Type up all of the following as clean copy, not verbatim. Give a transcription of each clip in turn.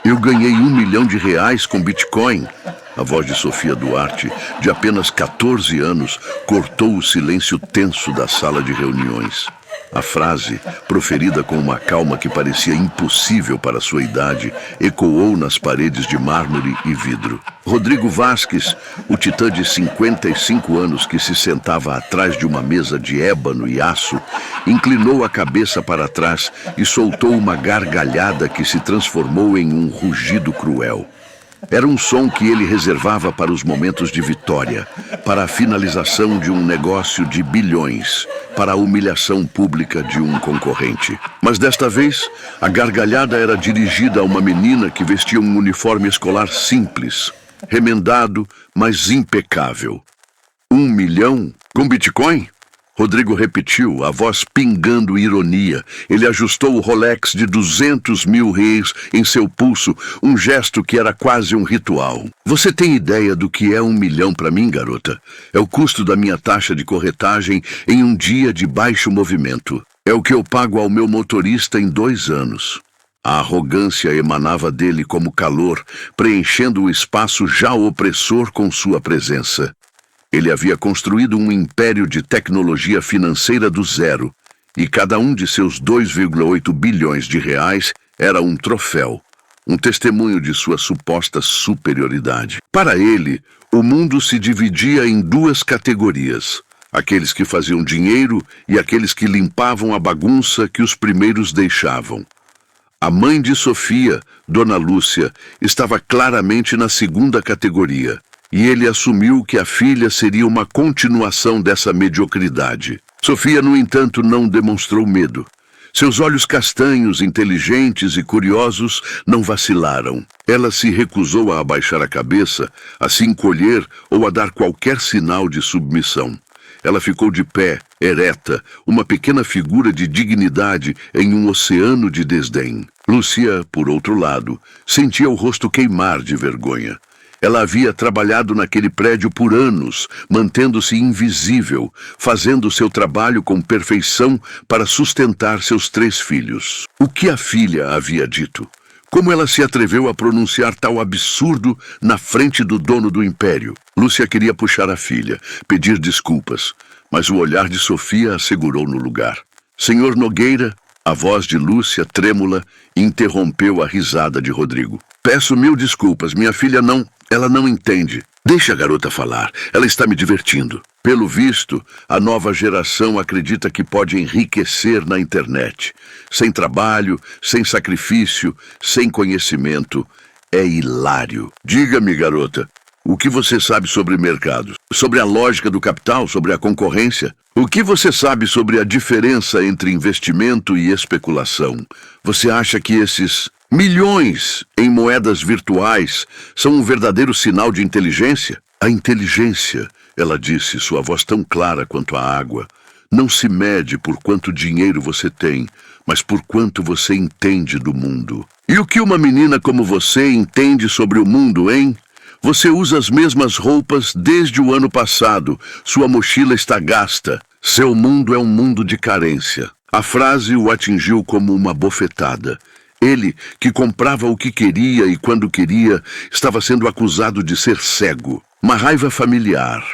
Eu ganhei R$1 milhão com Bitcoin. A voz de Sofia Duarte, de apenas 14 anos, cortou o silêncio tenso da sala de reuniões. A frase, proferida com uma calma que parecia impossível para sua idade, ecoou nas paredes de mármore e vidro. Rodrigo Vasques, o titã de 55 anos que se sentava atrás de uma mesa de ébano e aço, inclinou a cabeça para trás e soltou uma gargalhada que se transformou em um rugido cruel. Era um som que ele reservava para os momentos de vitória, para a finalização de um negócio de bilhões, para a humilhação pública de um concorrente. Mas desta vez, a gargalhada era dirigida a uma menina que vestia um uniforme escolar simples, remendado, mas impecável. 1 milhão com Bitcoin? Rodrigo repetiu, a voz pingando ironia. Ele ajustou o Rolex de R$200 mil em seu pulso, um gesto que era quase um ritual. Você tem ideia do que é 1 milhão para mim, garota? É o custo da minha taxa de corretagem em um dia de baixo movimento. É o que eu pago ao meu motorista em 2 anos. A arrogância emanava dele como calor, preenchendo o espaço já opressor com sua presença. Ele havia construído um império de tecnologia financeira do zero, e cada um de seus R$2,8 bilhões era um troféu, um testemunho de sua suposta superioridade. Para ele, o mundo se dividia em 2 categorias, aqueles que faziam dinheiro e aqueles que limpavam a bagunça que os primeiros deixavam. A mãe de Sofia, Dona Lúcia, estava claramente na 2ª categoria, e ele assumiu que a filha seria uma continuação dessa mediocridade. Sofia, no entanto, não demonstrou medo. Seus olhos castanhos, inteligentes e curiosos não vacilaram. Ela se recusou a abaixar a cabeça, a se encolher ou a dar qualquer sinal de submissão. Ela ficou de pé, ereta, uma pequena figura de dignidade em um oceano de desdém. Lúcia, por outro lado, sentia o rosto queimar de vergonha. Ela havia trabalhado naquele prédio por anos, mantendo-se invisível, fazendo seu trabalho com perfeição para sustentar seus 3 filhos. O que a filha havia dito? Como ela se atreveu a pronunciar tal absurdo na frente do dono do império? Lúcia queria puxar a filha, pedir desculpas, mas o olhar de Sofia a segurou no lugar. Senhor Nogueira, a voz de Lúcia, trêmula, interrompeu a risada de Rodrigo. Peço 1000 desculpas, minha filha Ela não entende. Deixa a garota falar, ela está me divertindo. Pelo visto, a nova geração acredita que pode enriquecer na internet. Sem trabalho, sem sacrifício, sem conhecimento. É hilário. Diga-me, garota, o que você sabe sobre mercados? Sobre a lógica do capital, sobre a concorrência? O que você sabe sobre a diferença entre investimento e especulação? Você acha que esses milhões em moedas virtuais são um verdadeiro sinal de inteligência? A inteligência, ela disse, sua voz tão clara quanto a água, não se mede por quanto dinheiro você tem, mas por quanto você entende do mundo. E o que uma menina como você entende sobre o mundo, hein? Você usa as mesmas roupas desde o ano passado. Sua mochila está gasta. Seu mundo é um mundo de carência. A frase o atingiu como uma bofetada. Ele, que comprava o que queria e quando queria, estava sendo acusado de ser cego. Uma raiva familiar,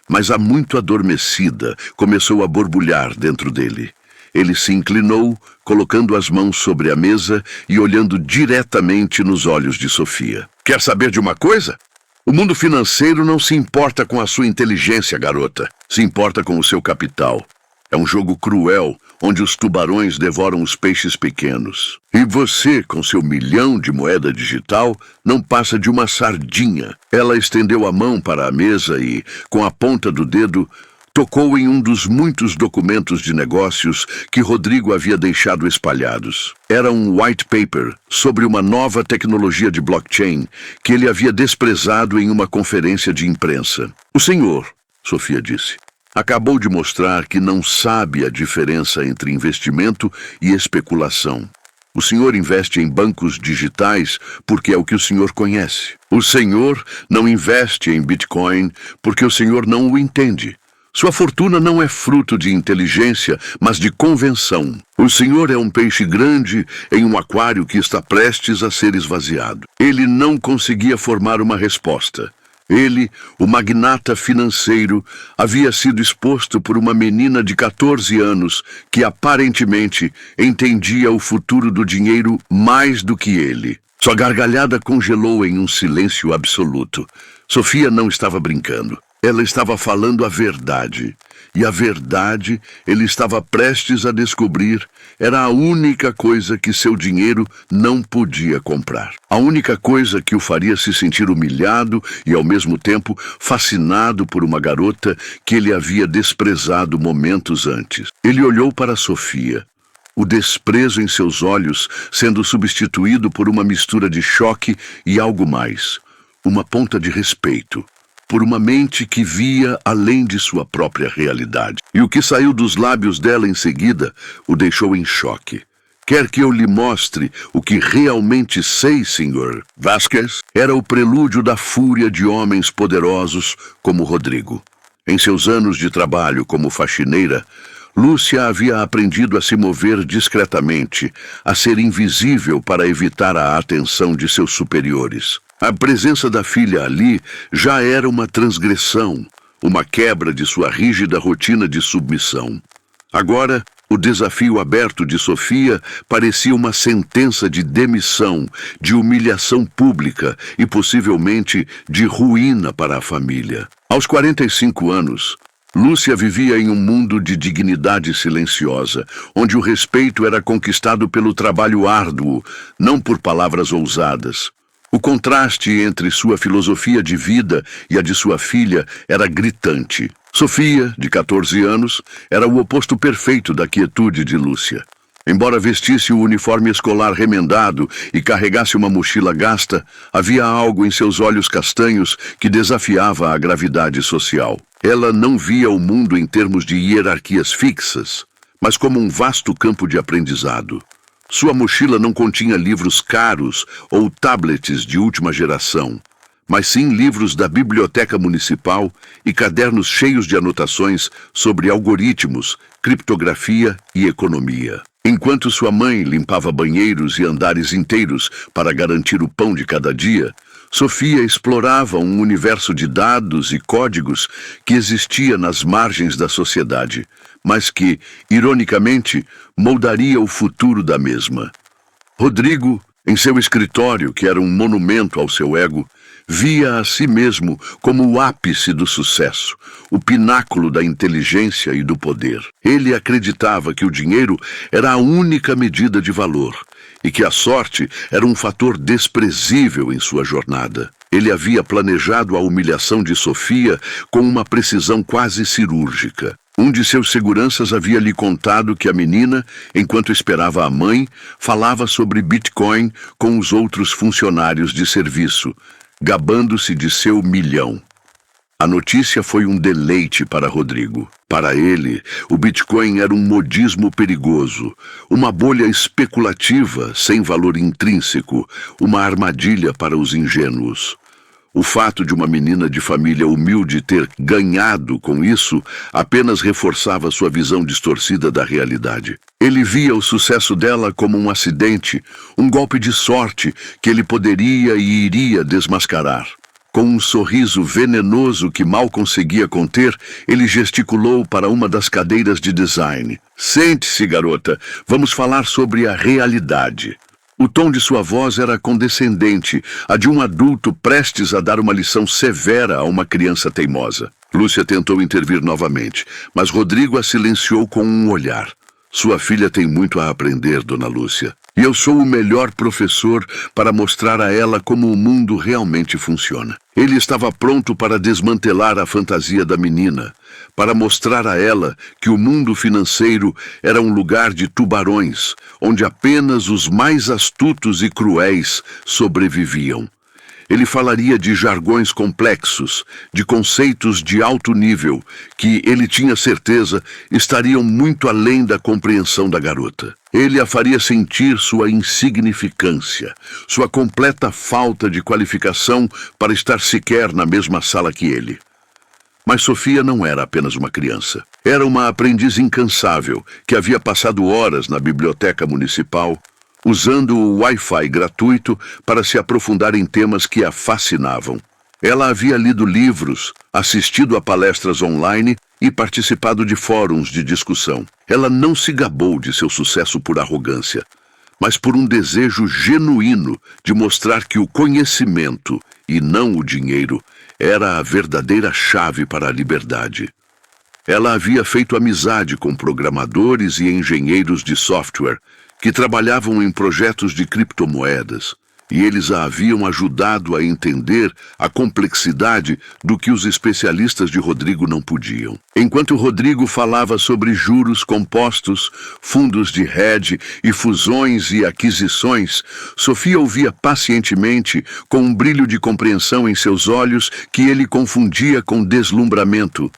mas há muito adormecida, começou a borbulhar dentro dele. Ele se inclinou, colocando as mãos sobre a mesa e olhando diretamente nos olhos de Sofia. Quer saber de uma coisa? O mundo financeiro não se importa com a sua inteligência, garota. Se importa com o seu capital. É um jogo cruel, onde os tubarões devoram os peixes pequenos. E você, com seu 1 milhão de moeda digital, não passa de uma sardinha. Ela estendeu a mão para a mesa e, com a ponta do dedo, tocou em um dos muitos documentos de negócios que Rodrigo havia deixado espalhados. Era um white paper sobre uma nova tecnologia de blockchain que ele havia desprezado em uma conferência de imprensa. O senhor, Sofia disse, acabou de mostrar que não sabe a diferença entre investimento e especulação. O senhor investe em bancos digitais porque é o que o senhor conhece. O senhor não investe em Bitcoin porque o senhor não o entende. Sua fortuna não é fruto de inteligência, mas de convenção. O senhor é um peixe grande em um aquário que está prestes a ser esvaziado. Ele não conseguia formar uma resposta. Ele, o magnata financeiro, havia sido exposto por uma menina de 14 anos que aparentemente entendia o futuro do dinheiro mais do que ele. Sua gargalhada congelou em um silêncio absoluto. Sofia não estava brincando. Ela estava falando a verdade. E a verdade, ele estava prestes a descobrir, era a única coisa que seu dinheiro não podia comprar. A única coisa que o faria se sentir humilhado e, ao mesmo tempo, fascinado por uma garota que ele havia desprezado momentos antes. Ele olhou para Sofia. O desprezo em seus olhos sendo substituído por uma mistura de choque e algo mais. Uma ponta de respeito. Por uma mente que via além de sua própria realidade. E o que saiu dos lábios dela em seguida o deixou em choque. Quer que eu lhe mostre o que realmente sei, Sr. Vasquez? Era o prelúdio da fúria de homens poderosos como Rodrigo. Em seus anos de trabalho como faxineira, Lúcia havia aprendido a se mover discretamente, a ser invisível para evitar a atenção de seus superiores. A presença da filha ali já era uma transgressão, uma quebra de sua rígida rotina de submissão. Agora, o desafio aberto de Sofia parecia uma sentença de demissão, de humilhação pública e possivelmente de ruína para a família. Aos 45 anos, Lúcia vivia em um mundo de dignidade silenciosa, onde o respeito era conquistado pelo trabalho árduo, não por palavras ousadas. O contraste entre sua filosofia de vida e a de sua filha era gritante. Sofia, de 14 anos, era o oposto perfeito da quietude de Lúcia. Embora vestisse o uniforme escolar remendado e carregasse uma mochila gasta, havia algo em seus olhos castanhos que desafiava a gravidade social. Ela não via o mundo em termos de hierarquias fixas, mas como um vasto campo de aprendizado. Sua mochila não continha livros caros ou tablets de última geração, mas sim livros da biblioteca municipal e cadernos cheios de anotações sobre algoritmos, criptografia e economia. Enquanto sua mãe limpava banheiros e andares inteiros para garantir o pão de cada dia, Sofia explorava um universo de dados e códigos que existia nas margens da sociedade, mas que, ironicamente, moldaria o futuro da mesma. Rodrigo, em seu escritório, que era um monumento ao seu ego, via a si mesmo como o ápice do sucesso, o pináculo da inteligência e do poder. Ele acreditava que o dinheiro era a única medida de valor e que a sorte era um fator desprezível em sua jornada. Ele havia planejado a humilhação de Sofia com uma precisão quase cirúrgica. Um de seus seguranças havia lhe contado que a menina, enquanto esperava a mãe, falava sobre Bitcoin com os outros funcionários de serviço, gabando-se de seu 1 milhão. A notícia foi um deleite para Rodrigo. Para ele, o Bitcoin era um modismo perigoso, uma bolha especulativa sem valor intrínseco, uma armadilha para os ingênuos. O fato de uma menina de família humilde ter ganhado com isso apenas reforçava sua visão distorcida da realidade. Ele via o sucesso dela como um acidente, um golpe de sorte que ele poderia e iria desmascarar. Com um sorriso venenoso que mal conseguia conter, ele gesticulou para uma das cadeiras de design. "Sente-se, garota. Vamos falar sobre a realidade." O tom de sua voz era condescendente, a de um adulto prestes a dar uma lição severa a uma criança teimosa. Lúcia tentou intervir novamente, mas Rodrigo a silenciou com um olhar. "Sua filha tem muito a aprender, dona Lúcia. E eu sou o melhor professor para mostrar a ela como o mundo realmente funciona." Ele estava pronto para desmantelar a fantasia da menina, para mostrar a ela que o mundo financeiro era um lugar de tubarões, onde apenas os mais astutos e cruéis sobreviviam. Ele falaria de jargões complexos, de conceitos de alto nível, que, ele tinha certeza, estariam muito além da compreensão da garota. Ele a faria sentir sua insignificância, sua completa falta de qualificação para estar sequer na mesma sala que ele. Mas Sofia não era apenas uma criança. Era uma aprendiz incansável que havia passado horas na biblioteca municipal, usando o Wi-Fi gratuito para se aprofundar em temas que a fascinavam. Ela havia lido livros, assistido a palestras online e participado de fóruns de discussão. Ela não se gabou de seu sucesso por arrogância, mas por um desejo genuíno de mostrar que o conhecimento, e não o dinheiro, era a verdadeira chave para a liberdade. Ela havia feito amizade com programadores e engenheiros de software que trabalhavam em projetos de criptomoedas, e eles a haviam ajudado a entender a complexidade do que os especialistas de Rodrigo não podiam. Enquanto Rodrigo falava sobre juros compostos, fundos de hedge e fusões e aquisições, Sofia ouvia pacientemente, com um brilho de compreensão em seus olhos que ele confundia com deslumbramento.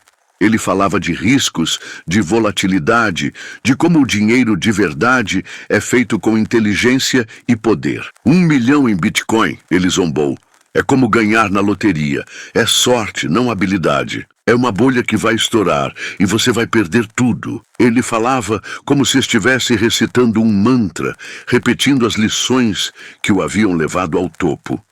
Ele falava de riscos, de volatilidade, de como o dinheiro de verdade é feito com inteligência e poder. 1 milhão em Bitcoin, ele zombou. É como ganhar na loteria. É sorte, não habilidade. É uma bolha que vai estourar e você vai perder tudo. Ele falava como se estivesse recitando um mantra, repetindo as lições que o haviam levado ao topo.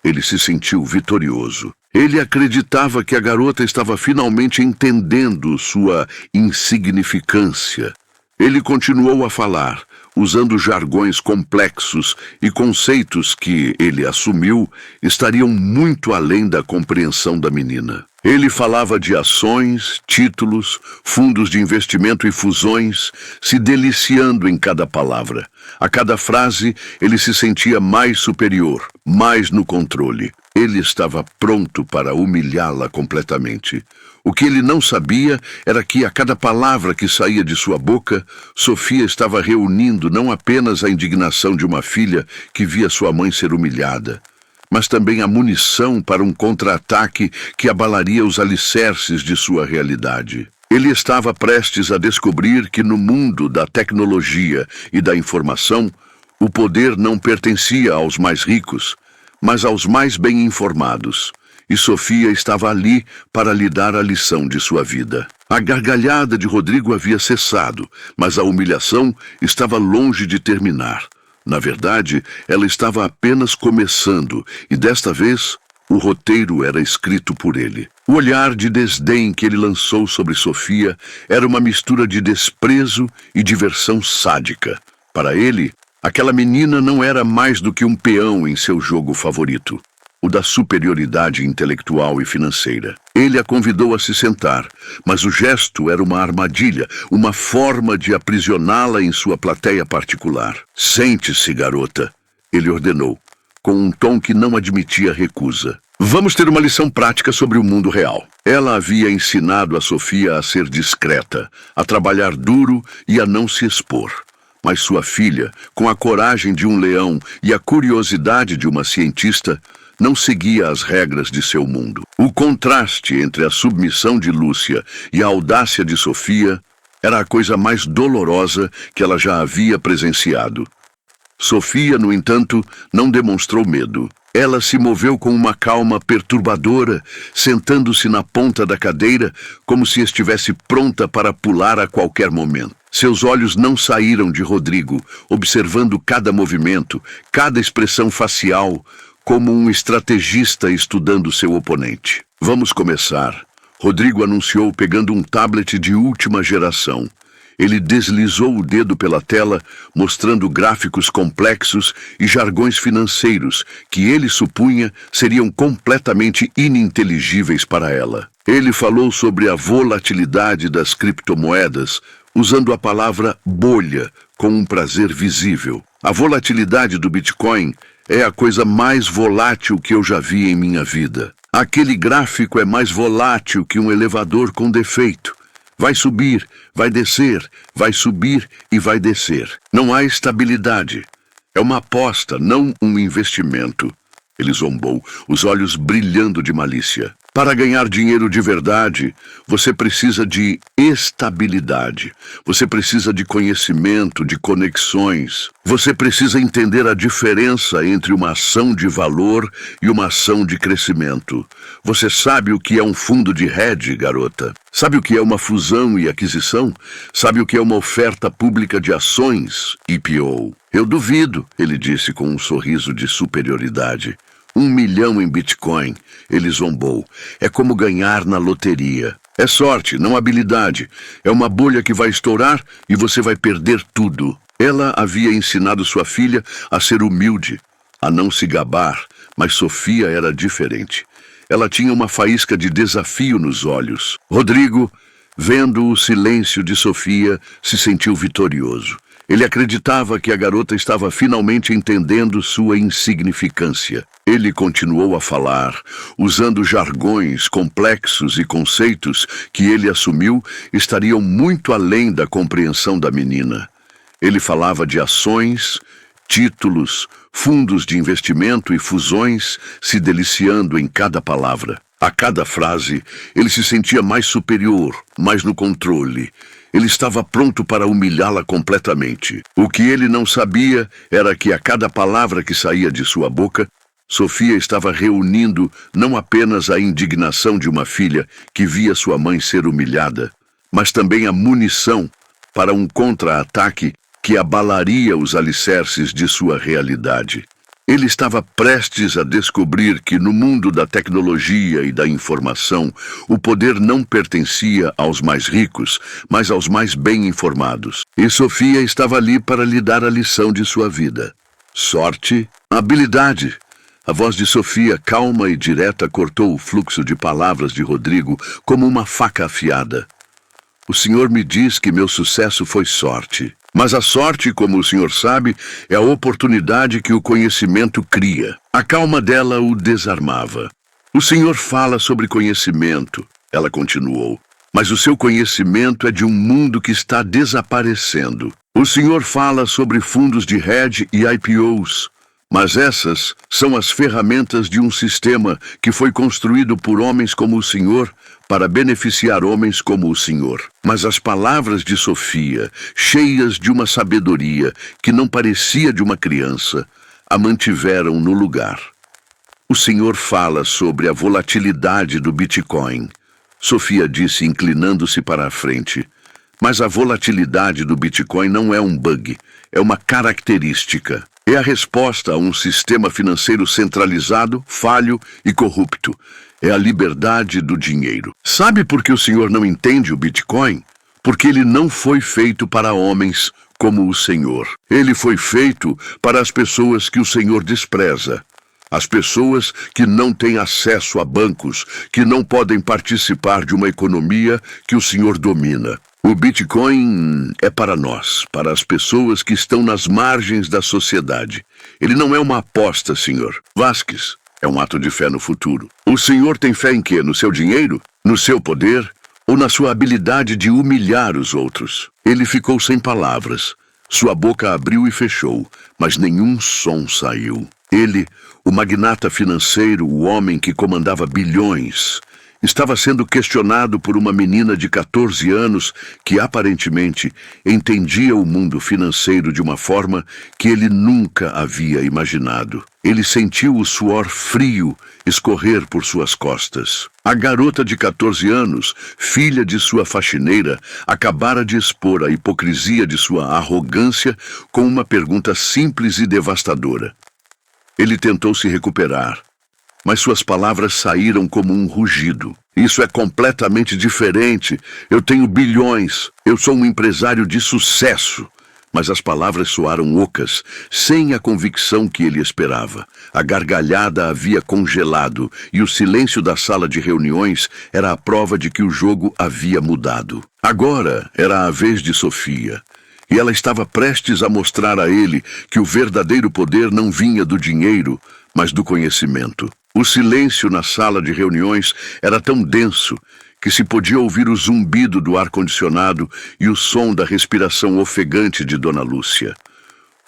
Ele se sentiu vitorioso. Ele acreditava que a garota estava finalmente entendendo sua insignificância. Ele continuou a falar, usando jargões complexos e conceitos que, ele assumiu, estariam muito além da compreensão da menina. Ele falava de ações, títulos, fundos de investimento e fusões, se deliciando em cada palavra. A cada frase, ele se sentia mais superior, mais no controle. Ele estava pronto para humilhá-la completamente. O que ele não sabia era que, a cada palavra que saía de sua boca, Sofia estava reunindo não apenas a indignação de uma filha que via sua mãe ser humilhada, mas também a munição para um contra-ataque que abalaria os alicerces de sua realidade. Ele estava prestes a descobrir que no mundo da tecnologia e da informação, o poder não pertencia aos mais ricos, mas aos mais bem informados. E Sofia estava ali para lhe dar a lição de sua vida. A gargalhada de Rodrigo havia cessado, mas a humilhação estava longe de terminar. Na verdade, ela estava apenas começando, e desta vez, o roteiro era escrito por ele. O olhar de desdém que ele lançou sobre Sofia era uma mistura de desprezo e diversão sádica. Para ele, aquela menina não era mais do que um peão em seu jogo favorito, o da superioridade intelectual e financeira. Ele a convidou a se sentar, mas o gesto era uma armadilha, uma forma de aprisioná-la em sua plateia particular. "Sente-se, garota", ele ordenou, com um tom que não admitia recusa. "Vamos ter uma lição prática sobre o mundo real." Ela havia ensinado a Sofia a ser discreta, a trabalhar duro e a não se expor. Mas sua filha, com a coragem de um leão e a curiosidade de uma cientista, não seguia as regras de seu mundo. O contraste entre a submissão de Lúcia e a audácia de Sofia era a coisa mais dolorosa que ela já havia presenciado. Sofia, no entanto, não demonstrou medo. Ela se moveu com uma calma perturbadora, sentando-se na ponta da cadeira como se estivesse pronta para pular a qualquer momento. Seus olhos não saíram de Rodrigo, observando cada movimento, cada expressão facial, como um estrategista estudando seu oponente. "Vamos começar", Rodrigo anunciou pegando um tablet de última geração. Ele deslizou o dedo pela tela, mostrando gráficos complexos e jargões financeiros que ele supunha seriam completamente ininteligíveis para ela. Ele falou sobre a volatilidade das criptomoedas, usando a palavra bolha com um prazer visível. "A volatilidade do Bitcoin é a coisa mais volátil que eu já vi em minha vida. Aquele gráfico é mais volátil que um elevador com defeito. Vai subir, vai descer, vai subir e vai descer. Não há estabilidade. É uma aposta, não um investimento." Ele zombou, os olhos brilhando de malícia. Para ganhar dinheiro de verdade, você precisa de estabilidade. Você precisa de conhecimento, de conexões. Você precisa entender a diferença entre uma ação de valor e uma ação de crescimento. Você sabe o que é um fundo de hedge, garota? Sabe o que é uma fusão e aquisição? Sabe o que é uma oferta pública de ações, IPO? Eu duvido, ele disse com um sorriso de superioridade. 1 milhão em Bitcoin, ele zombou. É como ganhar na loteria. É sorte, não habilidade. É uma bolha que vai estourar e você vai perder tudo. Ela havia ensinado sua filha a ser humilde, a não se gabar, mas Sofia era diferente. Ela tinha uma faísca de desafio nos olhos. Rodrigo, vendo o silêncio de Sofia, se sentiu vitorioso. Ele acreditava que a garota estava finalmente entendendo sua insignificância. Ele continuou a falar, usando jargões complexos e conceitos que ele assumiu estariam muito além da compreensão da menina. Ele falava de ações, títulos, fundos de investimento e fusões, se deliciando em cada palavra. A cada frase, ele se sentia mais superior, mais no controle. Ele estava pronto para humilhá-la completamente. O que ele não sabia era que a cada palavra que saía de sua boca, Sofia estava reunindo não apenas a indignação de uma filha que via sua mãe ser humilhada, mas também a munição para um contra-ataque que abalaria os alicerces de sua realidade. Ele estava prestes a descobrir que no mundo da tecnologia e da informação, o poder não pertencia aos mais ricos, mas aos mais bem informados. E Sofia estava ali para lhe dar a lição de sua vida. Sorte, habilidade. A voz de Sofia, calma e direta, cortou o fluxo de palavras de Rodrigo como uma faca afiada. O senhor me diz que meu sucesso foi sorte. Mas a sorte, como o senhor sabe, é a oportunidade que o conhecimento cria. A calma dela o desarmava. O senhor fala sobre conhecimento, ela continuou, mas o seu conhecimento é de um mundo que está desaparecendo. O senhor fala sobre fundos de hedge e IPOs, mas essas são as ferramentas de um sistema que foi construído por homens como o senhor para beneficiar homens como o senhor. Mas as palavras de Sofia, cheias de uma sabedoria que não parecia de uma criança, a mantiveram no lugar. O senhor fala sobre a volatilidade do Bitcoin, Sofia disse, inclinando-se para a frente. Mas a volatilidade do Bitcoin não é um bug, é uma característica. É a resposta a um sistema financeiro centralizado, falho e corrupto. É a liberdade do dinheiro. Sabe por que o senhor não entende o Bitcoin? Porque ele não foi feito para homens como o senhor. Ele foi feito para as pessoas que o senhor despreza. As pessoas que não têm acesso a bancos, que não podem participar de uma economia que o senhor domina. O Bitcoin é para nós, para as pessoas que estão nas margens da sociedade. Ele não é uma aposta, senhor. Vasquez, é um ato de fé no futuro. O senhor tem fé em quê? No seu dinheiro? No seu poder? Ou na sua habilidade de humilhar os outros? Ele ficou sem palavras. Sua boca abriu e fechou, mas nenhum som saiu. Ele, o magnata financeiro, o homem que comandava bilhões, estava sendo questionado por uma menina de 14 anos que aparentemente entendia o mundo financeiro de uma forma que ele nunca havia imaginado. Ele sentiu o suor frio escorrer por suas costas. A garota de 14 anos, filha de sua faxineira, acabara de expor a hipocrisia de sua arrogância com uma pergunta simples e devastadora. Ele tentou se recuperar, mas suas palavras saíram como um rugido. Isso é completamente diferente. Eu tenho bilhões. Eu sou um empresário de sucesso. Mas as palavras soaram ocas, sem a convicção que ele esperava. A gargalhada havia congelado e o silêncio da sala de reuniões era a prova de que o jogo havia mudado. Agora era a vez de Sofia. E ela estava prestes a mostrar a ele que o verdadeiro poder não vinha do dinheiro, mas do conhecimento. O silêncio na sala de reuniões era tão denso que se podia ouvir o zumbido do ar-condicionado e o som da respiração ofegante de Dona Lúcia.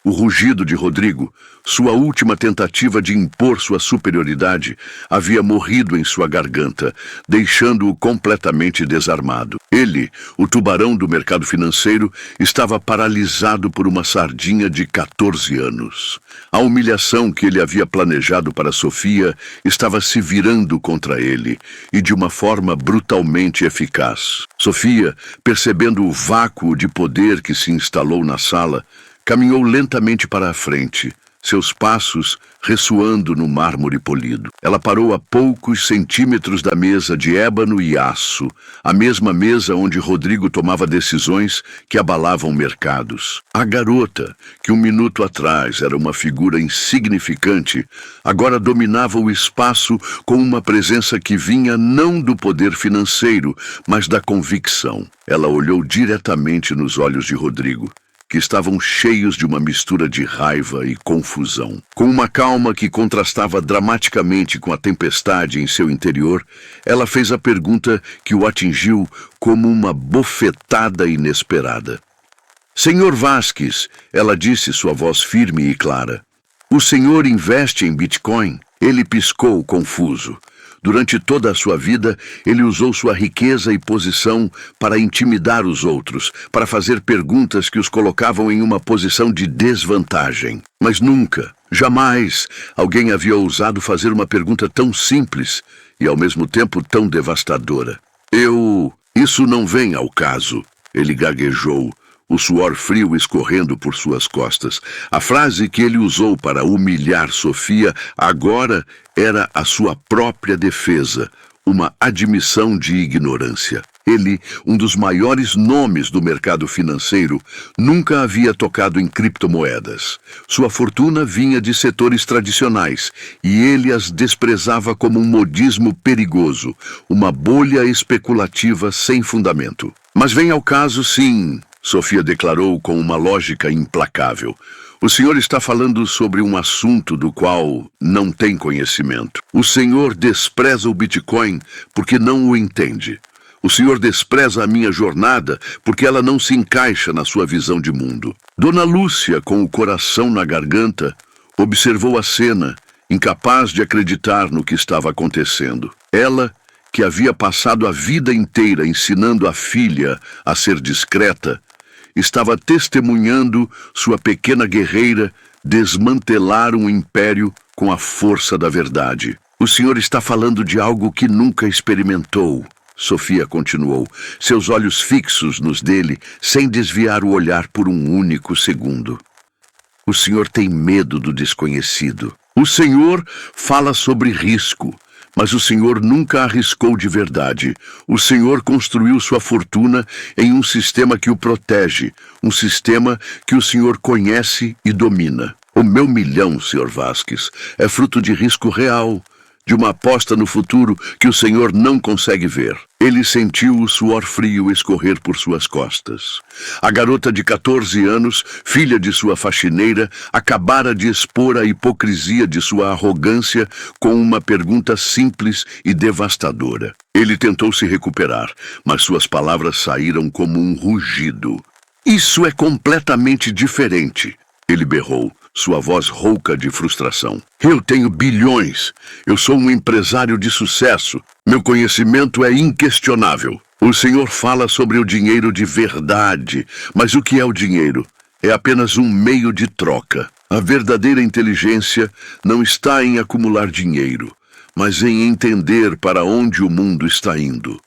O rugido de Rodrigo Sua última tentativa de impor sua superioridade havia morrido em sua garganta, deixando-o completamente desarmado. Ele, o tubarão do mercado financeiro, estava paralisado por uma sardinha de 14 anos. A humilhação que ele havia planejado para Sofia estava se virando contra ele, e de uma forma brutalmente eficaz. Sofia, percebendo o vácuo de poder que se instalou na sala, caminhou lentamente para a frente, seus passos ressoando no mármore polido. Ela parou a poucos centímetros da mesa de ébano e aço, a mesma mesa onde Rodrigo tomava decisões que abalavam mercados. A garota, que um minuto atrás era uma figura insignificante, agora dominava o espaço com uma presença que vinha não do poder financeiro, mas da convicção. Ela olhou diretamente nos olhos de Rodrigo, que estavam cheios de uma mistura de raiva e confusão. Com uma calma que contrastava dramaticamente com a tempestade em seu interior, ela fez a pergunta que o atingiu como uma bofetada inesperada. Senhor Vasques, ela disse, sua voz firme e clara. O senhor investe em Bitcoin? Ele piscou, confuso. Durante toda a sua vida, ele usou sua riqueza e posição para intimidar os outros, para fazer perguntas que os colocavam em uma posição de desvantagem. Mas nunca, jamais, alguém havia ousado fazer uma pergunta tão simples e, ao mesmo tempo, tão devastadora. Isso não vem ao caso, ele gaguejou, o suor frio escorrendo por suas costas. A frase que ele usou para humilhar Sofia agora era a sua própria defesa, uma admissão de ignorância. Ele, um dos maiores nomes do mercado financeiro, nunca havia tocado em criptomoedas. Sua fortuna vinha de setores tradicionais, e ele as desprezava como um modismo perigoso, uma bolha especulativa sem fundamento. Mas vem ao caso, sim, Sofia declarou com uma lógica implacável. O senhor está falando sobre um assunto do qual não tem conhecimento. O senhor despreza o Bitcoin porque não o entende. O senhor despreza a minha jornada porque ela não se encaixa na sua visão de mundo. Dona Lúcia, com o coração na garganta, observou a cena, incapaz de acreditar no que estava acontecendo. Ela, que havia passado a vida inteira ensinando a filha a ser discreta, estava testemunhando sua pequena guerreira desmantelar um império com a força da verdade. O senhor está falando de algo que nunca experimentou, Sofia continuou, seus olhos fixos nos dele, sem desviar o olhar por um único segundo. O senhor tem medo do desconhecido. O senhor fala sobre risco. Mas o senhor nunca arriscou de verdade. O senhor construiu sua fortuna em um sistema que o protege, um sistema que o senhor conhece e domina. O meu milhão, Sr. Vasques, é fruto de risco real, de uma aposta no futuro que o senhor não consegue ver. Ele sentiu o suor frio escorrer por suas costas. A garota de 14 anos, filha de sua faxineira, acabara de expor a hipocrisia de sua arrogância com uma pergunta simples e devastadora. Ele tentou se recuperar, mas suas palavras saíram como um rugido. Isso é completamente diferente, ele berrou, sua voz rouca de frustração. Eu tenho bilhões. Eu sou um empresário de sucesso. Meu conhecimento é inquestionável. O senhor fala sobre o dinheiro de verdade, mas o que é o dinheiro? É apenas um meio de troca. A verdadeira inteligência não está em acumular dinheiro, mas em entender para onde o mundo está indo.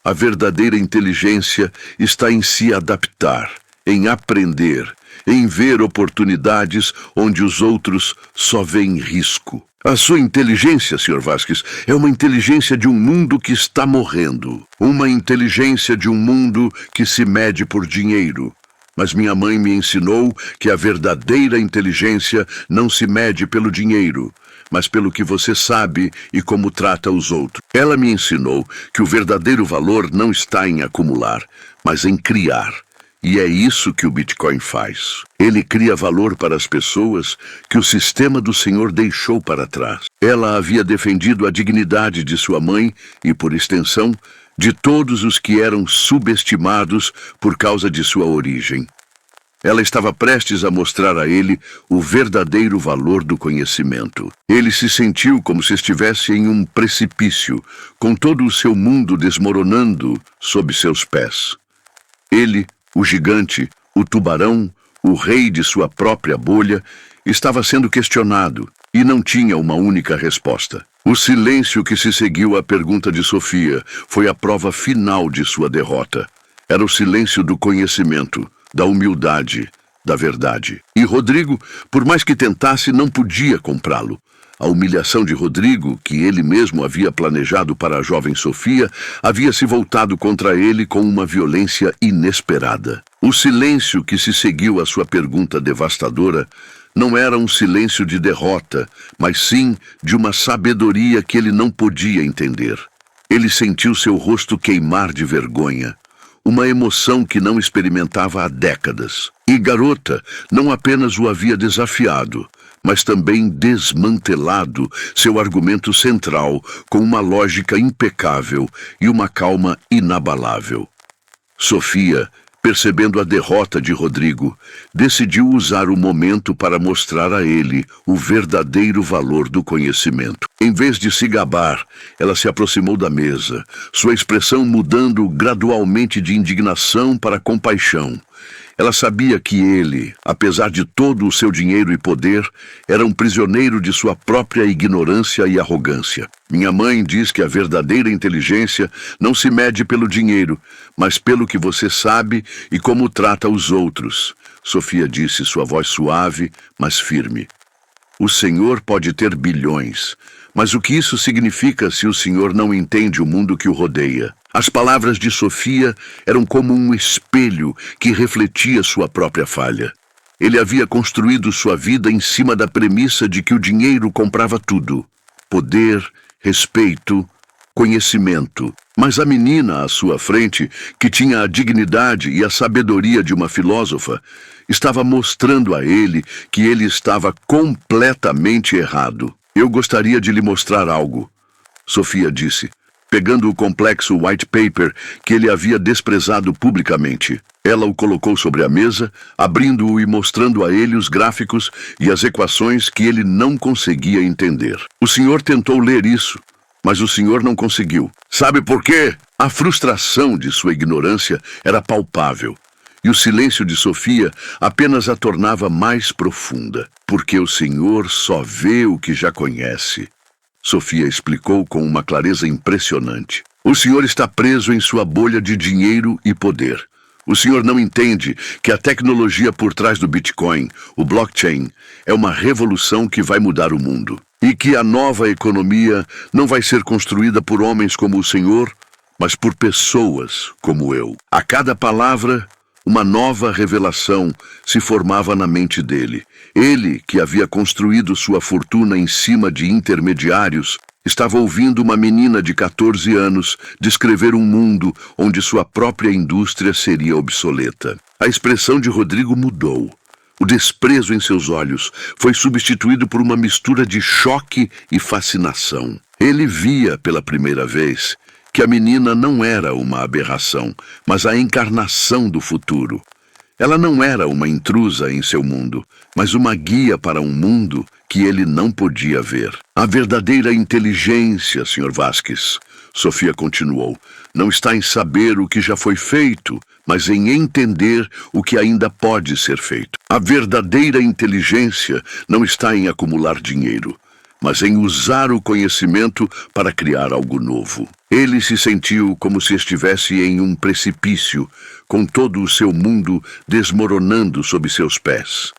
A verdadeira inteligência está em se adaptar, em aprender, em ver oportunidades onde os outros só veem risco. A sua inteligência, Sr. Vasques, é uma inteligência de um mundo que está morrendo. Uma inteligência de um mundo que se mede por dinheiro. Mas minha mãe me ensinou que a verdadeira inteligência não se mede pelo dinheiro, mas pelo que você sabe e como trata os outros. Ela me ensinou que o verdadeiro valor não está em acumular, mas em criar. E é isso que o Bitcoin faz. Ele cria valor para as pessoas que o sistema do Senhor deixou para trás. Ela havia defendido a dignidade de sua mãe e, por extensão, de todos os que eram subestimados por causa de sua origem. Ela estava prestes a mostrar a ele o verdadeiro valor do conhecimento. Ele se sentiu como se estivesse em um precipício, com todo o seu mundo desmoronando sob seus pés. Ele, o gigante, o tubarão, o rei de sua própria bolha, estava sendo questionado e não tinha uma única resposta. O silêncio que se seguiu à pergunta de Sofia foi a prova final de sua derrota. Era o silêncio do conhecimento, da humildade, da verdade. E Rodrigo, por mais que tentasse, não podia comprá-lo. A humilhação de Rodrigo, que ele mesmo havia planejado para a jovem Sofia, havia se voltado contra ele com uma violência inesperada. O silêncio que se seguiu à sua pergunta devastadora não era um silêncio de derrota, mas sim de uma sabedoria que ele não podia entender. Ele sentiu seu rosto queimar de vergonha, uma emoção que não experimentava há décadas. E Garota não apenas o havia desafiado, mas também desmantelado seu argumento central com uma lógica impecável e uma calma inabalável. Sofia, percebendo a derrota de Rodrigo, decidiu usar o momento para mostrar a ele o verdadeiro valor do conhecimento. Em vez de se gabar, ela se aproximou da mesa, sua expressão mudando gradualmente de indignação para compaixão. Ela sabia que ele, apesar de todo o seu dinheiro e poder, era um prisioneiro de sua própria ignorância e arrogância. Minha mãe diz que a verdadeira inteligência não se mede pelo dinheiro, mas pelo que você sabe e como trata os outros. Sofia disse, sua voz suave, mas firme. O senhor pode ter bilhões, mas o que isso significa se o senhor não entende o mundo que o rodeia? As palavras de Sofia eram como um espelho que refletia sua própria falha. Ele havia construído sua vida em cima da premissa de que o dinheiro comprava tudo: poder, respeito, conhecimento. Mas a menina à sua frente, que tinha a dignidade e a sabedoria de uma filósofa, estava mostrando a ele que ele estava completamente errado. Eu gostaria de lhe mostrar algo, Sofia disse, pegando o complexo white paper que ele havia desprezado publicamente. Ela o colocou sobre a mesa, abrindo-o e mostrando a ele os gráficos e as equações que ele não conseguia entender. O senhor tentou ler isso, mas o senhor não conseguiu. Sabe por quê? A frustração de sua ignorância era palpável, e o silêncio de Sofia apenas a tornava mais profunda. Porque o senhor só vê o que já conhece. Sofia explicou com uma clareza impressionante. O senhor está preso em sua bolha de dinheiro e poder. O senhor não entende que a tecnologia por trás do Bitcoin, o blockchain, é uma revolução que vai mudar o mundo. E que a nova economia não vai ser construída por homens como o senhor, mas por pessoas como eu. A cada palavra, uma nova revelação se formava na mente dele. Ele, que havia construído sua fortuna em cima de intermediários, estava ouvindo uma menina de 14 anos descrever um mundo onde sua própria indústria seria obsoleta. A expressão de Rodrigo mudou. O desprezo em seus olhos foi substituído por uma mistura de choque e fascinação. Ele via pela primeira vez que a menina não era uma aberração, mas a encarnação do futuro. Ela não era uma intrusa em seu mundo, mas uma guia para um mundo que ele não podia ver. A verdadeira inteligência, Sr. Vasquez, Sofia continuou, não está em saber o que já foi feito, mas em entender o que ainda pode ser feito. A verdadeira inteligência não está em acumular dinheiro, mas em usar o conhecimento para criar algo novo. Ele se sentiu como se estivesse em um precipício, com todo o seu mundo desmoronando sob seus pés.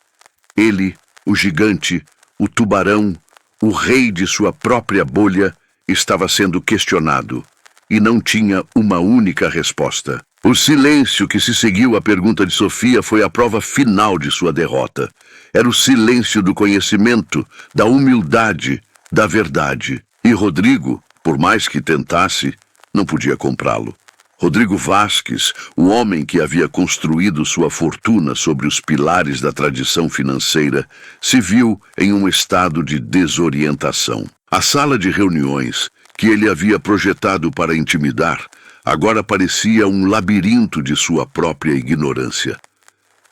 Ele, o gigante, o tubarão, o rei de sua própria bolha, estava sendo questionado, e não tinha uma única resposta. O silêncio que se seguiu à pergunta de Sofia foi a prova final de sua derrota. Era o silêncio do conhecimento, da humildade, da verdade. E Rodrigo, por mais que tentasse, não podia comprá-lo. Rodrigo Vasquez, o homem que havia construído sua fortuna sobre os pilares da tradição financeira, se viu em um estado de desorientação. A sala de reuniões, que ele havia projetado para intimidar, agora parecia um labirinto de sua própria ignorância.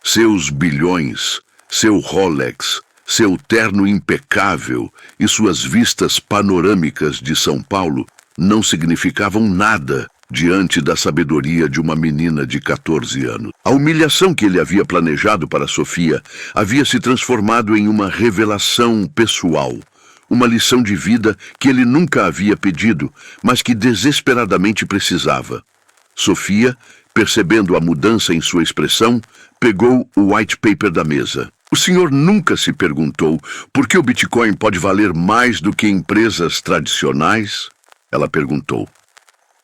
Seus bilhões, seu Rolex, seu terno impecável e suas vistas panorâmicas de São Paulo não significavam nada diante da sabedoria de uma menina de 14 anos. A humilhação que ele havia planejado para Sofia havia se transformado em uma revelação pessoal, uma lição de vida que ele nunca havia pedido, mas que desesperadamente precisava. Sofia, percebendo a mudança em sua expressão, pegou o white paper da mesa. O senhor nunca se perguntou por que o Bitcoin pode valer mais do que empresas tradicionais? Ela perguntou.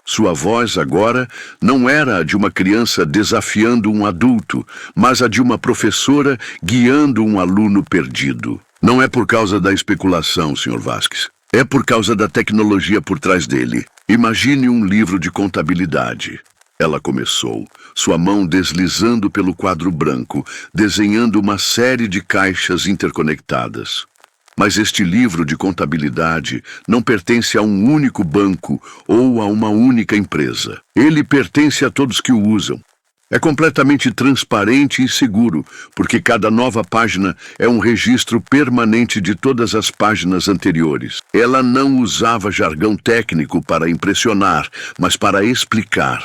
Sua voz agora não era a de uma criança desafiando um adulto, mas a de uma professora guiando um aluno perdido. Não é por causa da especulação, Sr. Vasquez. É por causa da tecnologia por trás dele. Imagine um livro de contabilidade. Ela começou, sua mão deslizando pelo quadro branco, desenhando uma série de caixas interconectadas. Mas este livro de contabilidade não pertence a um único banco ou a uma única empresa. Ele pertence a todos que o usam. É completamente transparente e seguro, porque cada nova página é um registro permanente de todas as páginas anteriores. Ela não usava jargão técnico para impressionar, mas para explicar.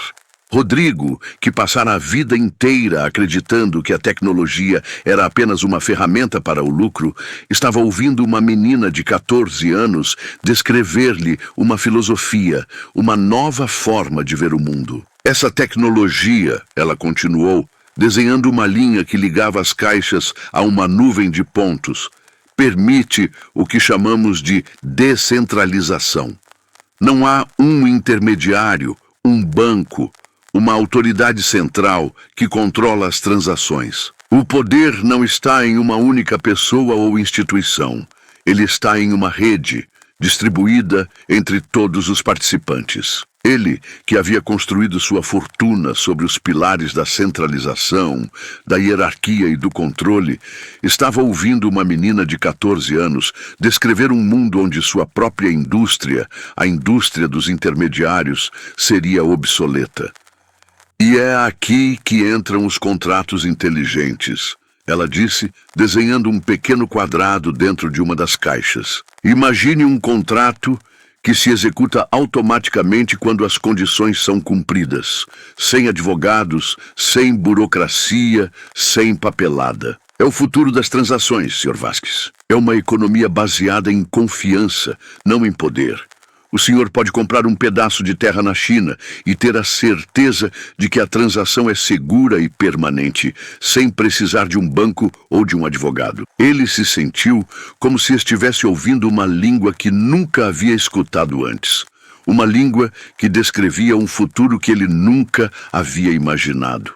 Rodrigo, que passara a vida inteira acreditando que a tecnologia era apenas uma ferramenta para o lucro, estava ouvindo uma menina de 14 anos descrever-lhe uma filosofia, uma nova forma de ver o mundo. Essa tecnologia, ela continuou, desenhando uma linha que ligava as caixas a uma nuvem de pontos, permite o que chamamos de descentralização. Não há um intermediário, um banco, uma autoridade central que controla as transações. O poder não está em uma única pessoa ou instituição. Ele está em uma rede, distribuída entre todos os participantes. Ele, que havia construído sua fortuna sobre os pilares da centralização, da hierarquia e do controle, estava ouvindo uma menina de 14 anos descrever um mundo onde sua própria indústria, a indústria dos intermediários, seria obsoleta. E é aqui que entram os contratos inteligentes, ela disse, desenhando um pequeno quadrado dentro de uma das caixas. Imagine um contrato que se executa automaticamente quando as condições são cumpridas, sem advogados, sem burocracia, sem papelada. É o futuro das transações, Sr. Vasquez. É uma economia baseada em confiança, não em poder. O senhor pode comprar um pedaço de terra na China e ter a certeza de que a transação é segura e permanente, sem precisar de um banco ou de um advogado. Ele se sentiu como se estivesse ouvindo uma língua que nunca havia escutado antes. Uma língua que descrevia um futuro que ele nunca havia imaginado.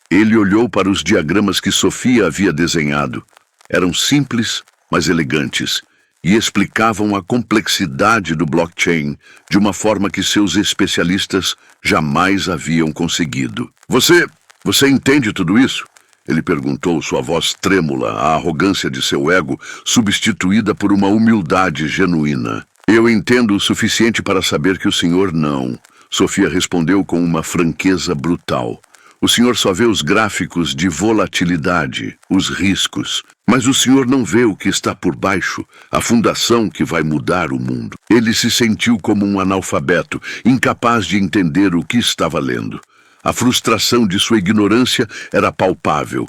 Ele olhou para os diagramas que Sofia havia desenhado. Eram simples, mas elegantes, e explicavam a complexidade do blockchain de uma forma que seus especialistas jamais haviam conseguido. Você entende tudo isso? Ele perguntou, sua voz trêmula, a arrogância de seu ego substituída por uma humildade genuína. Eu entendo o suficiente para saber que o senhor não. Sofia respondeu com uma franqueza brutal. O senhor só vê os gráficos de volatilidade, os riscos, mas o senhor não vê o que está por baixo, a fundação que vai mudar o mundo. Ele se sentiu como um analfabeto, incapaz de entender o que estava lendo. A frustração de sua ignorância era palpável,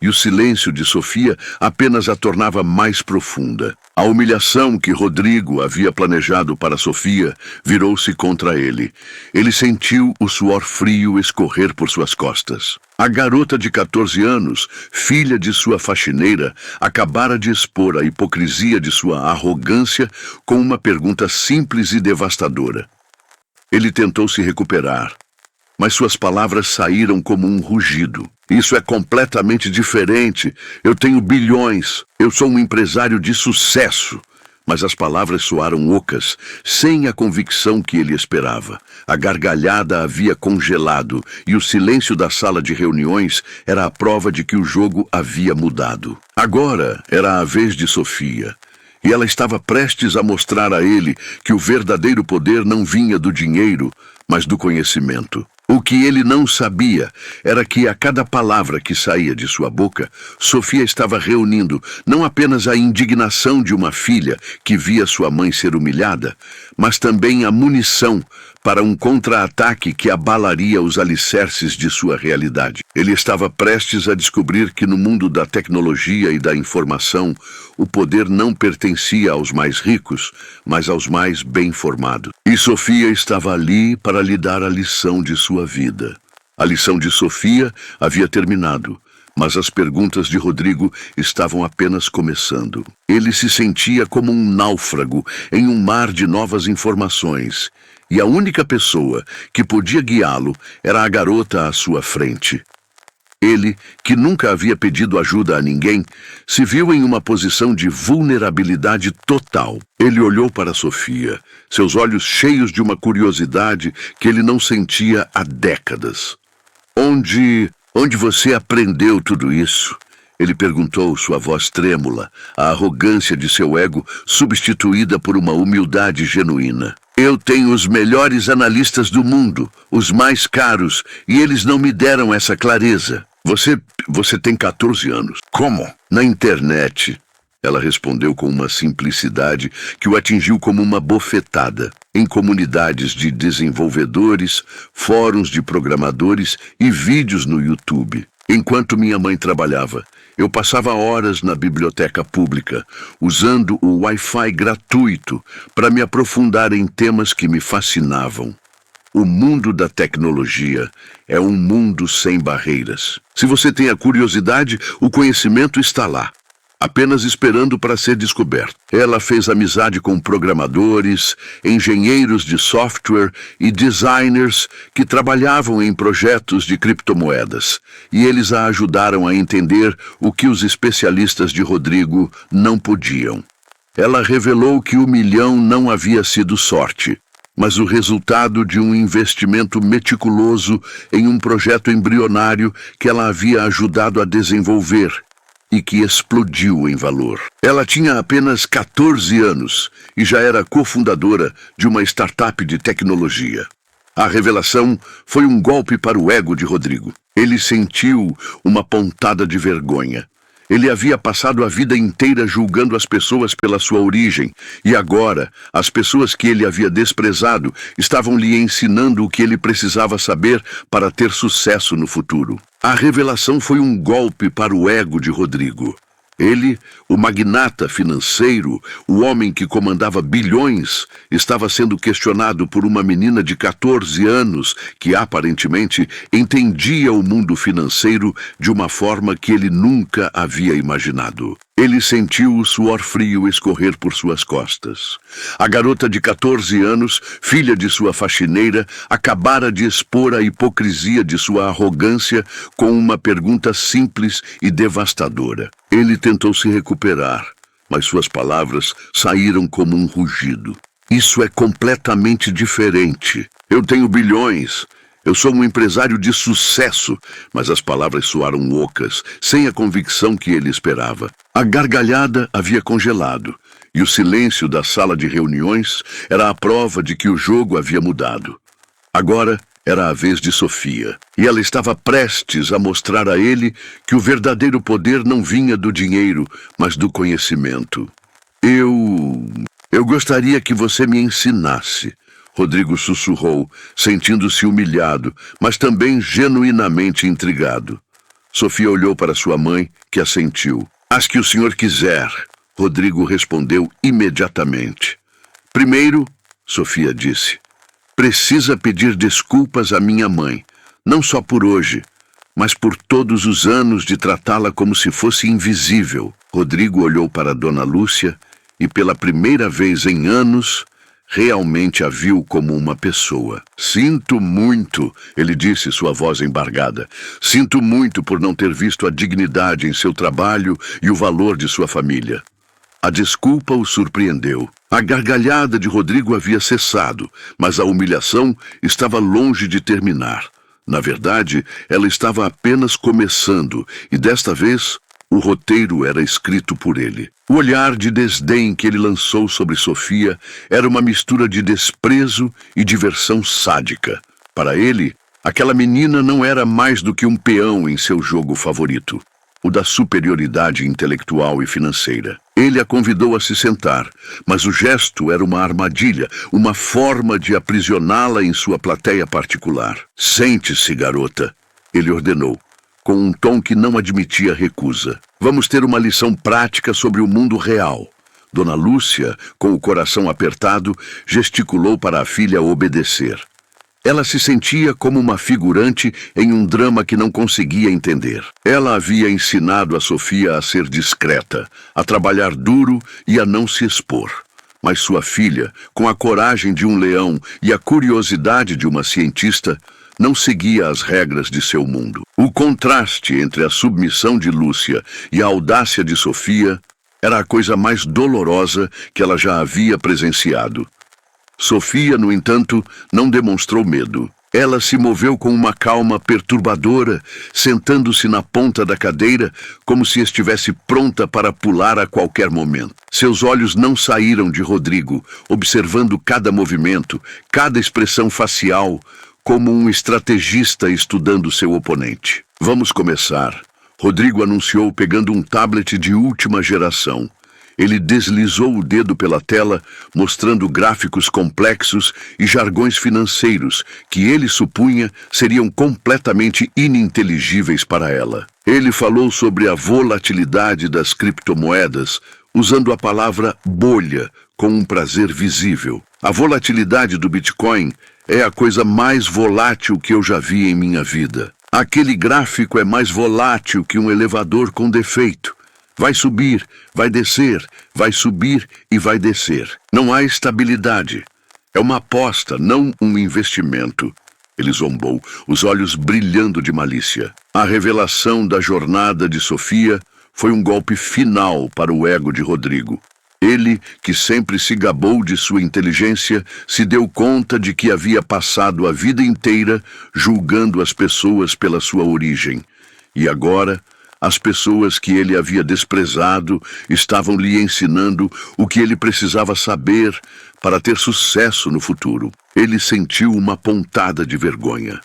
e o silêncio de Sofia apenas a tornava mais profunda. A humilhação que Rodrigo havia planejado para Sofia virou-se contra ele. Ele sentiu o suor frio escorrer por suas costas. A garota de 14 anos, filha de sua faxineira, acabara de expor a hipocrisia de sua arrogância com uma pergunta simples e devastadora. Ele tentou se recuperar, mas suas palavras saíram como um rugido. Isso é completamente diferente. Eu tenho bilhões. Eu sou um empresário de sucesso. Mas as palavras soaram ocas, sem a convicção que ele esperava. A gargalhada havia congelado e o silêncio da sala de reuniões era a prova de que o jogo havia mudado. Agora era a vez de Sofia. E ela estava prestes a mostrar a ele que o verdadeiro poder não vinha do dinheiro, mas do conhecimento. O que ele não sabia era que a cada palavra que saía de sua boca, Sofia estava reunindo não apenas a indignação de uma filha que via sua mãe ser humilhada, mas também a munição para um contra-ataque que abalaria os alicerces de sua realidade. Ele estava prestes a descobrir que no mundo da tecnologia e da informação, o poder não pertencia aos mais ricos, mas aos mais bem-formados. E Sofia estava ali para lhe dar a lição de sua vida. A lição de Sofia havia terminado, mas as perguntas de Rodrigo estavam apenas começando. Ele se sentia como um náufrago em um mar de novas informações, e a única pessoa que podia guiá-lo era a garota à sua frente. Ele, que nunca havia pedido ajuda a ninguém, se viu em uma posição de vulnerabilidade total. Ele olhou para Sofia, seus olhos cheios de uma curiosidade que ele não sentia há décadas. Onde você aprendeu tudo isso? Ele perguntou, sua voz trêmula, a arrogância de seu ego substituída por uma humildade genuína. Eu tenho os melhores analistas do mundo, os mais caros, e eles não me deram essa clareza. Você tem 14 anos. Como? Na internet. Ela respondeu com uma simplicidade que o atingiu como uma bofetada. Em comunidades de desenvolvedores, fóruns de programadores e vídeos no YouTube. Enquanto minha mãe trabalhava, eu passava horas na biblioteca pública, usando o Wi-Fi gratuito para me aprofundar em temas que me fascinavam. O mundo da tecnologia é um mundo sem barreiras. Se você tem a curiosidade, o conhecimento está lá, apenas esperando para ser descoberto. Ela fez amizade com programadores, engenheiros de software e designers que trabalhavam em projetos de criptomoedas, e eles a ajudaram a entender o que os especialistas de Rodrigo não podiam. Ela revelou que o milhão não havia sido sorte, mas o resultado de um investimento meticuloso em um projeto embrionário que ela havia ajudado a desenvolver e que explodiu em valor. Ela tinha apenas 14 anos e já era cofundadora de uma startup de tecnologia. A revelação foi um golpe para o ego de Rodrigo. Ele sentiu uma pontada de vergonha. Ele havia passado a vida inteira julgando as pessoas pela sua origem, e agora, as pessoas que ele havia desprezado estavam lhe ensinando o que ele precisava saber para ter sucesso no futuro. A revelação foi um golpe para o ego de Rodrigo. Ele, o magnata financeiro, o homem que comandava bilhões, estava sendo questionado por uma menina de 14 anos que aparentemente entendia o mundo financeiro de uma forma que ele nunca havia imaginado. Ele sentiu o suor frio escorrer por suas costas. A garota de 14 anos, filha de sua faxineira, acabara de expor a hipocrisia de sua arrogância com uma pergunta simples e devastadora. Ele tentou se recuperar, mas suas palavras saíram como um rugido. Isso é completamente diferente. Eu tenho bilhões. Eu sou um empresário de sucesso, mas as palavras soaram ocas, sem a convicção que ele esperava. A gargalhada havia congelado, e o silêncio da sala de reuniões era a prova de que o jogo havia mudado. Agora era a vez de Sofia, e ela estava prestes a mostrar a ele que o verdadeiro poder não vinha do dinheiro, mas do conhecimento. Eu gostaria que você me ensinasse. Rodrigo sussurrou, sentindo-se humilhado, mas também genuinamente intrigado. Sofia olhou para sua mãe, que assentiu. As que o senhor quiser, Rodrigo respondeu imediatamente. Primeiro, Sofia disse, precisa pedir desculpas à minha mãe, não só por hoje, mas por todos os anos de tratá-la como se fosse invisível. Rodrigo olhou para Dona Lúcia e, pela primeira vez em anos, realmente a viu como uma pessoa. Sinto muito, ele disse, sua voz embargada. Sinto muito por não ter visto a dignidade em seu trabalho e o valor de sua família. A desculpa o surpreendeu. A gargalhada de Rodrigo havia cessado, mas a humilhação estava longe de terminar. Na verdade, ela estava apenas começando, e desta vez o roteiro era escrito por ele. O olhar de desdém que ele lançou sobre Sofia era uma mistura de desprezo e diversão sádica. Para ele, Aquela menina não era mais do que um peão em seu jogo favorito, o da superioridade intelectual e financeira. Ele a convidou a se sentar, mas o gesto era uma armadilha, uma forma de aprisioná-la em sua plateia particular. "Sente-se, garota", ele ordenou, com um tom que não admitia recusa. "Vamos ter uma lição prática sobre o mundo real." Dona Lúcia, com o coração apertado, gesticulou para a filha obedecer. Ela se sentia como uma figurante em um drama que não conseguia entender. Ela havia ensinado a Sofia a ser discreta, a trabalhar duro e a não se expor. Mas sua filha, com a coragem de um leão e a curiosidade de uma cientista, não seguia as regras de seu mundo. O contraste entre a submissão de Lúcia e a audácia de Sofia era a coisa mais dolorosa que ela já havia presenciado. Sofia, no entanto, não demonstrou medo. Ela se moveu com uma calma perturbadora, sentando-se na ponta da cadeira como se estivesse pronta para pular a qualquer momento. Seus olhos não saíram de Rodrigo, observando cada movimento, cada expressão facial, como um estrategista estudando seu oponente. "Vamos começar", Rodrigo anunciou pegando um tablet de última geração. Ele deslizou o dedo pela tela, mostrando gráficos complexos e jargões financeiros que ele supunha seriam completamente ininteligíveis para ela. Ele falou sobre a volatilidade das criptomoedas, usando a palavra bolha com um prazer visível. "A volatilidade do Bitcoin é a coisa mais volátil que eu já vi em minha vida. Aquele gráfico é mais volátil que um elevador com defeito. Vai subir, vai descer, vai subir e vai descer. Não há estabilidade. É uma aposta, não um investimento." Ele zombou, os olhos brilhando de malícia. A revelação da jornada de Sofia foi um golpe final para o ego de Rodrigo. Ele, que sempre se gabou de sua inteligência, se deu conta de que havia passado a vida inteira julgando as pessoas pela sua origem. E agora, as pessoas que ele havia desprezado estavam lhe ensinando o que ele precisava saber para ter sucesso no futuro. Ele sentiu uma pontada de vergonha.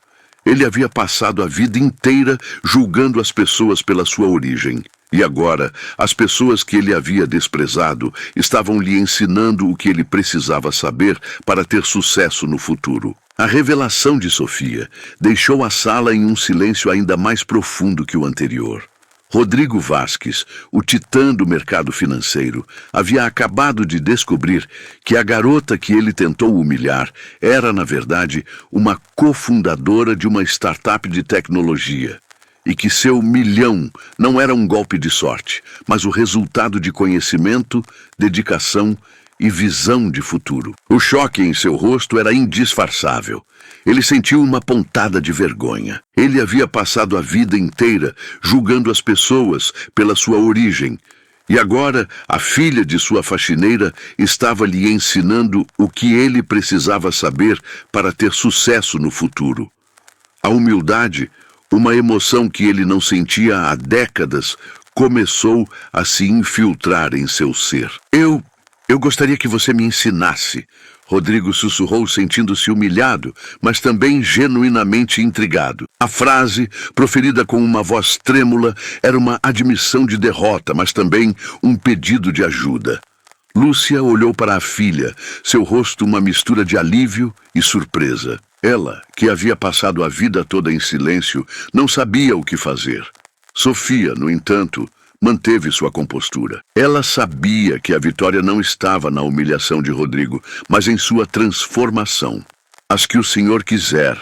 Ele havia passado a vida inteira julgando as pessoas pela sua origem. E agora, as pessoas que ele havia desprezado estavam lhe ensinando o que ele precisava saber para ter sucesso no futuro. A revelação de Sofia deixou a sala em um silêncio ainda mais profundo que o anterior. Rodrigo Vasques, o titã do mercado financeiro, havia acabado de descobrir que a garota que ele tentou humilhar era, na verdade, uma cofundadora de uma startup de tecnologia. E que seu milhão não era um golpe de sorte, mas o resultado de conhecimento, dedicação e visão de futuro. O choque em seu rosto era indisfarçável. Ele sentiu uma pontada de vergonha. Ele havia passado a vida inteira julgando as pessoas pela sua origem. E agora, a filha de sua faxineira estava lhe ensinando o que ele precisava saber para ter sucesso no futuro. A humildade, uma emoção que ele não sentia há décadas, começou a se infiltrar em seu ser. Eu gostaria que você me ensinasse. Rodrigo sussurrou, sentindo-se humilhado, mas também genuinamente intrigado. A frase, proferida com uma voz trêmula, era uma admissão de derrota, mas também um pedido de ajuda. Lúcia olhou para a filha, seu rosto uma mistura de alívio e surpresa. Ela, que havia passado a vida toda em silêncio, não sabia o que fazer. Sofia, no entanto, manteve sua compostura. Ela sabia que a vitória não estava na humilhação de Rodrigo, mas em sua transformação. "As que o senhor quiser",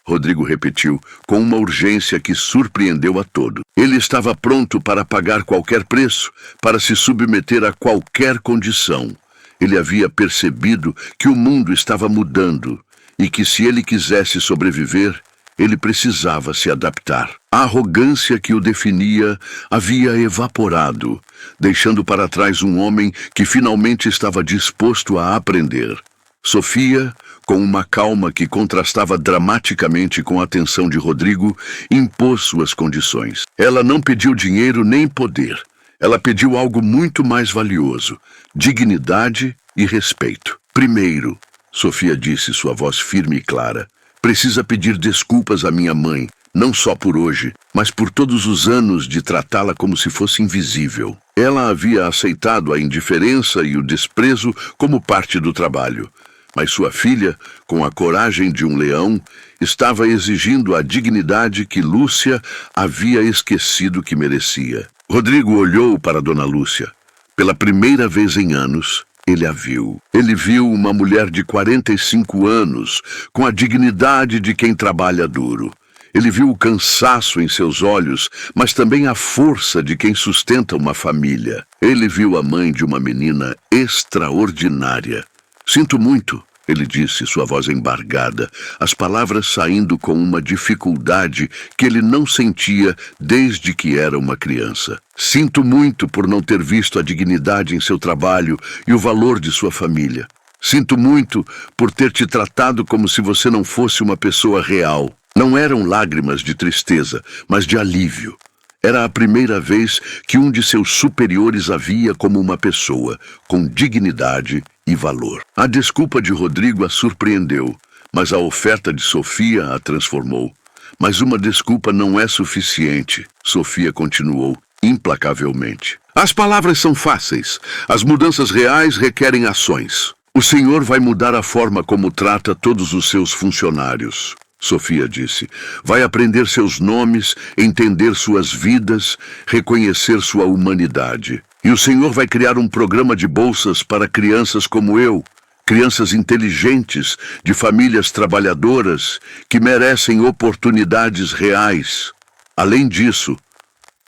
Rodrigo repetiu, com uma urgência que surpreendeu a todos. Ele estava pronto para pagar qualquer preço, para se submeter a qualquer condição. Ele havia percebido que o mundo estava mudando e que, se ele quisesse sobreviver, ele precisava se adaptar. A arrogância que o definia havia evaporado, deixando para trás um homem que finalmente estava disposto a aprender. Sofia, com uma calma que contrastava dramaticamente com a tensão de Rodrigo, impôs suas condições. Ela não pediu dinheiro nem poder. Ela pediu algo muito mais valioso: dignidade e respeito. "Primeiro", Sofia disse, sua voz firme e clara, Precisa pedir desculpas à minha mãe, não só por hoje, mas por todos os anos de tratá-la como se fosse invisível. Ela havia aceitado a indiferença e o desprezo como parte do trabalho. Mas sua filha, com a coragem de um leão, estava exigindo a dignidade que Lúcia havia esquecido que merecia. Rodrigo olhou para Dona Lúcia. Pela primeira vez em anos, ele a viu. Ele viu uma mulher de 45 anos, com a dignidade de quem trabalha duro. Ele viu o cansaço em seus olhos, mas também a força de quem sustenta uma família. Ele viu a mãe de uma menina extraordinária. Sinto muito, ele disse, sua voz embargada, as palavras saindo com uma dificuldade que ele não sentia desde que era uma criança. Sinto muito por não ter visto a dignidade em seu trabalho e o valor de sua família. Sinto muito por ter te tratado como se você não fosse uma pessoa real. Não eram lágrimas de tristeza, mas de alívio. Era a primeira vez que um de seus superiores a via como uma pessoa, com dignidade e valor. A desculpa de Rodrigo a surpreendeu, mas a oferta de Sofia a transformou. Mas uma desculpa não é suficiente, Sofia continuou, implacavelmente. As palavras são fáceis. As mudanças reais requerem ações. O Senhor vai mudar a forma como trata todos os seus funcionários. Sofia disse, vai aprender seus nomes, entender suas vidas, reconhecer sua humanidade. E o Senhor vai criar um programa de bolsas para crianças como eu, crianças inteligentes, de famílias trabalhadoras, que merecem oportunidades reais. Além disso,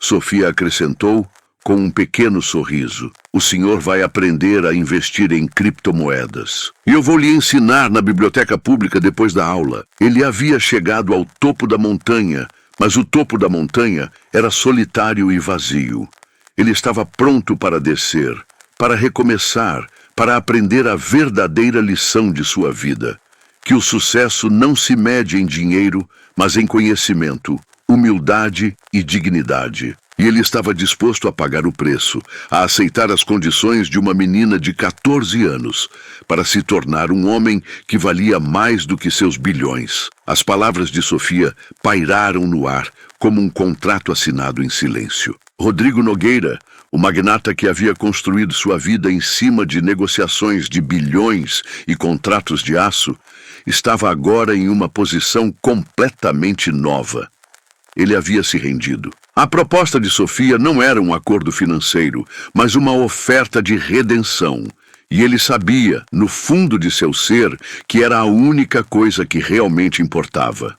Sofia acrescentou com um pequeno sorriso, o senhor vai aprender a investir em criptomoedas. E eu vou lhe ensinar na biblioteca pública depois da aula. Ele havia chegado ao topo da montanha, mas o topo da montanha era solitário e vazio. Ele estava pronto para descer, para recomeçar, para aprender a verdadeira lição de sua vida. Que o sucesso não se mede em dinheiro, mas em conhecimento, humildade e dignidade. E ele estava disposto a pagar o preço, a aceitar as condições de uma menina de 14 anos, para se tornar um homem que valia mais do que seus bilhões. As palavras de Sofia pairaram no ar, como um contrato assinado em silêncio. Rodrigo Nogueira, o magnata que havia construído sua vida em cima de negociações de bilhões e contratos de aço, estava agora em uma posição completamente nova. Ele havia se rendido. A proposta de Sofia não era um acordo financeiro, mas uma oferta de redenção. E ele sabia, no fundo de seu ser, que era a única coisa que realmente importava.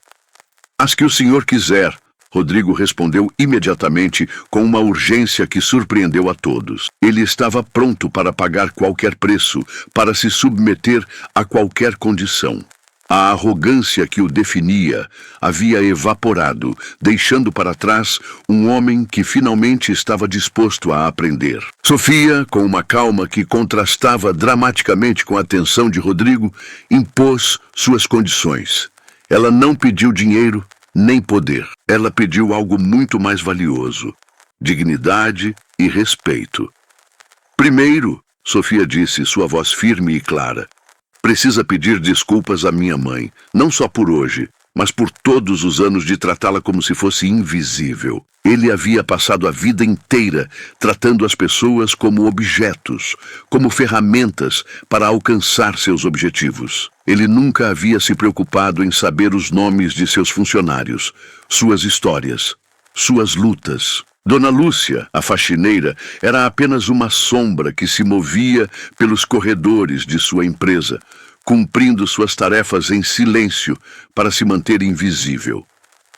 As que o senhor quiser, Rodrigo respondeu imediatamente com uma urgência que surpreendeu a todos. Ele estava pronto para pagar qualquer preço, para se submeter a qualquer condição. A arrogância que o definia havia evaporado, deixando para trás um homem que finalmente estava disposto a aprender. Sofia, com uma calma que contrastava dramaticamente com a atenção de Rodrigo, impôs suas condições. Ela não pediu dinheiro nem poder. Ela pediu algo muito mais valioso: dignidade e respeito. Primeiro, Sofia disse, sua voz firme e clara, precisa pedir desculpas à minha mãe, não só por hoje, mas por todos os anos de tratá-la como se fosse invisível. Ele havia passado a vida inteira tratando as pessoas como objetos, como ferramentas para alcançar seus objetivos. Ele nunca havia se preocupado em saber os nomes de seus funcionários, suas histórias, suas lutas. Dona Lúcia, a faxineira, era apenas uma sombra que se movia pelos corredores de sua empresa, cumprindo suas tarefas em silêncio para se manter invisível.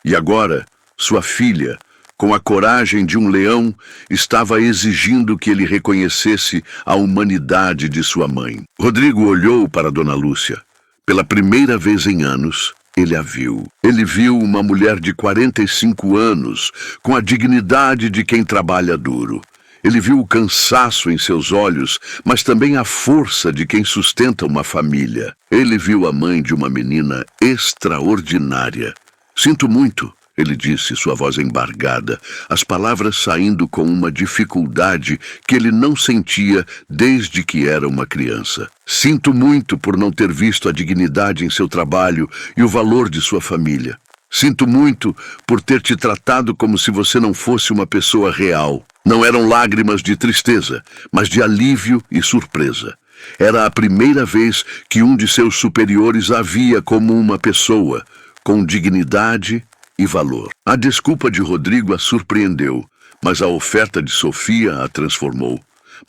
E agora, sua filha, com a coragem de um leão, estava exigindo que ele reconhecesse a humanidade de sua mãe. Rodrigo olhou para Dona Lúcia. Pela primeira vez em anos, ele a viu. Ele viu uma mulher de 45 anos, com a dignidade de quem trabalha duro. Ele viu o cansaço em seus olhos, mas também a força de quem sustenta uma família. Ele viu a mãe de uma menina extraordinária. Sinto muito, ele disse, sua voz embargada, as palavras saindo com uma dificuldade que ele não sentia desde que era uma criança. Sinto muito por não ter visto a dignidade em seu trabalho e o valor de sua família. Sinto muito por ter te tratado como se você não fosse uma pessoa real. Não eram lágrimas de tristeza, mas de alívio e surpresa. Era a primeira vez que um de seus superiores a via como uma pessoa, com dignidade e valor. A desculpa de Rodrigo a surpreendeu, mas a oferta de Sofia a transformou.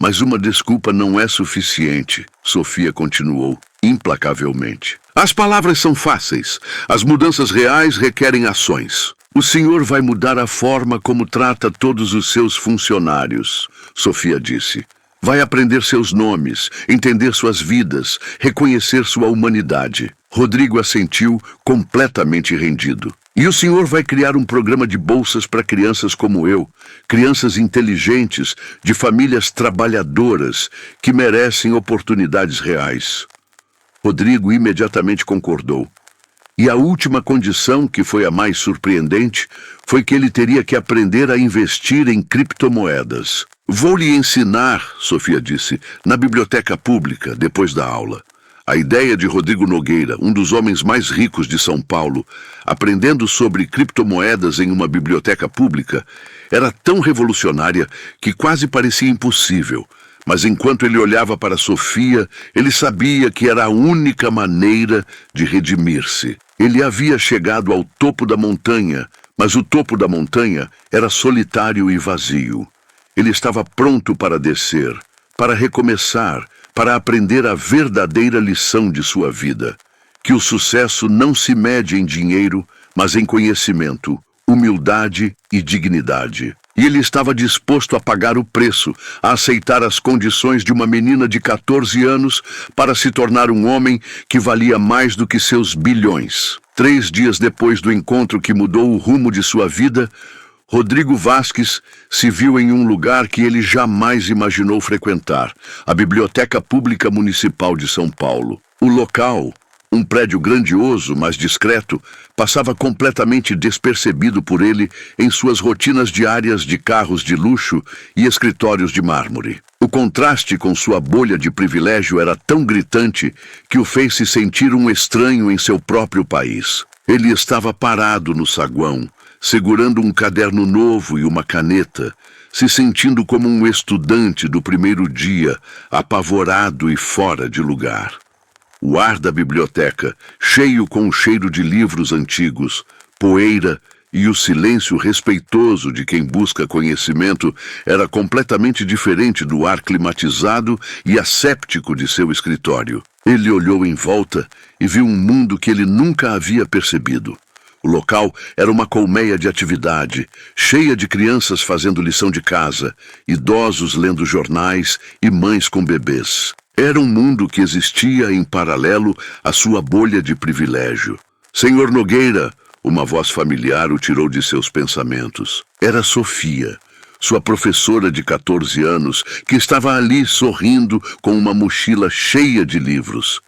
Mas uma desculpa não é suficiente, Sofia continuou, implacavelmente. As palavras são fáceis. As mudanças reais requerem ações. O Senhor vai mudar a forma como trata todos os seus funcionários, Sofia disse. Vai aprender seus nomes, entender suas vidas, reconhecer sua humanidade. Rodrigo assentiu, completamente rendido. E o Senhor vai criar um programa de bolsas para crianças como eu, crianças inteligentes, de famílias trabalhadoras, que merecem oportunidades reais. Rodrigo imediatamente concordou. E a última condição, que foi a mais surpreendente, foi que ele teria que aprender a investir em criptomoedas. Vou lhe ensinar, Sofia disse, na biblioteca pública, depois da aula. A ideia de Rodrigo Nogueira, um dos homens mais ricos de São Paulo, aprendendo sobre criptomoedas em uma biblioteca pública, era tão revolucionária que quase parecia impossível. Mas enquanto ele olhava para Sofia, ele sabia que era a única maneira de redimir-se. Ele havia chegado ao topo da montanha, mas o topo da montanha era solitário e vazio. Ele estava pronto para descer, para recomeçar, para aprender a verdadeira lição de sua vida. Que o sucesso não se mede em dinheiro, mas em conhecimento, humildade e dignidade. E ele estava disposto a pagar o preço, a aceitar as condições de uma menina de 14 anos para se tornar um homem que valia mais do que seus bilhões. 3 dias depois do encontro que mudou o rumo de sua vida, Rodrigo Vasques se viu em um lugar que ele jamais imaginou frequentar, a Biblioteca Pública Municipal de São Paulo. O local, um prédio grandioso, mas discreto, passava completamente despercebido por ele em suas rotinas diárias de carros de luxo e escritórios de mármore. O contraste com sua bolha de privilégio era tão gritante que o fez se sentir um estranho em seu próprio país. Ele estava parado no saguão, segurando um caderno novo e uma caneta, se sentindo como um estudante do primeiro dia, apavorado e fora de lugar. O ar da biblioteca, cheio com o cheiro de livros antigos, poeira e o silêncio respeitoso de quem busca conhecimento, era completamente diferente do ar climatizado e asséptico de seu escritório. Ele olhou em volta e viu um mundo que ele nunca havia percebido. O local era uma colmeia de atividade, cheia de crianças fazendo lição de casa, idosos lendo jornais e mães com bebês. Era um mundo que existia em paralelo à sua bolha de privilégio. Senhor Nogueira, uma voz familiar o tirou de seus pensamentos. Era Sofia, sua professora de 14 anos, que estava ali sorrindo com uma mochila cheia de livros.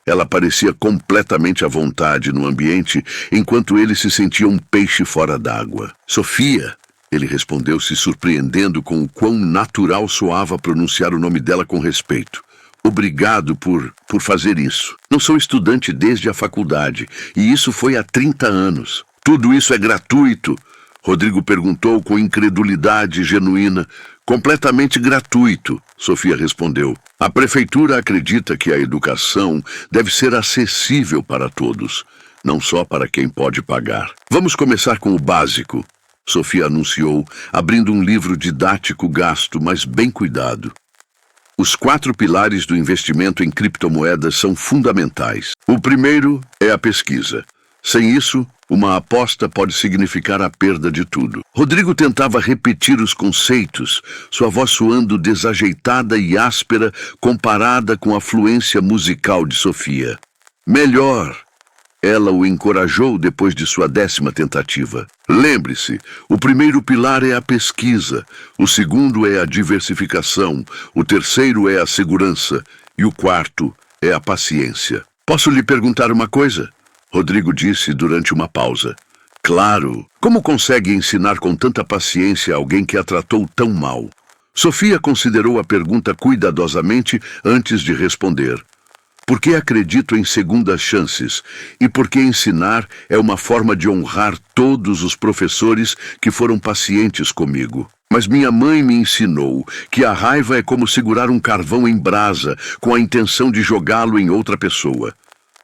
Ela parecia completamente à vontade no ambiente, enquanto ele se sentia um peixe fora d'água. Sofia, ele respondeu, se surpreendendo com o quão natural soava pronunciar o nome dela com respeito. Obrigado por fazer isso. Não sou estudante desde a faculdade, e isso foi há 30 anos. Tudo isso é gratuito? Rodrigo perguntou com incredulidade genuína. Completamente gratuito, Sofia respondeu. A prefeitura acredita que a educação deve ser acessível para todos, não só para quem pode pagar. Vamos começar com o básico, Sofia anunciou, abrindo um livro didático gasto, mas bem cuidado. Os 4 pilares do investimento em criptomoedas são fundamentais. O primeiro é a pesquisa. Sem isso, uma aposta pode significar a perda de tudo. Rodrigo tentava repetir os conceitos, sua voz soando desajeitada e áspera comparada com a fluência musical de Sofia. Melhor! Ela o encorajou depois de sua 10ª tentativa. Lembre-se, o primeiro pilar é a pesquisa, o segundo é a diversificação, o terceiro é a segurança e o quarto é a paciência. Posso lhe perguntar uma coisa? Rodrigo disse durante uma pausa. Claro! Como consegue ensinar com tanta paciência alguém que a tratou tão mal? Sofia considerou a pergunta cuidadosamente antes de responder. Porque acredito em segundas chances e porque ensinar é uma forma de honrar todos os professores que foram pacientes comigo. Mas minha mãe me ensinou que a raiva é como segurar um carvão em brasa com a intenção de jogá-lo em outra pessoa.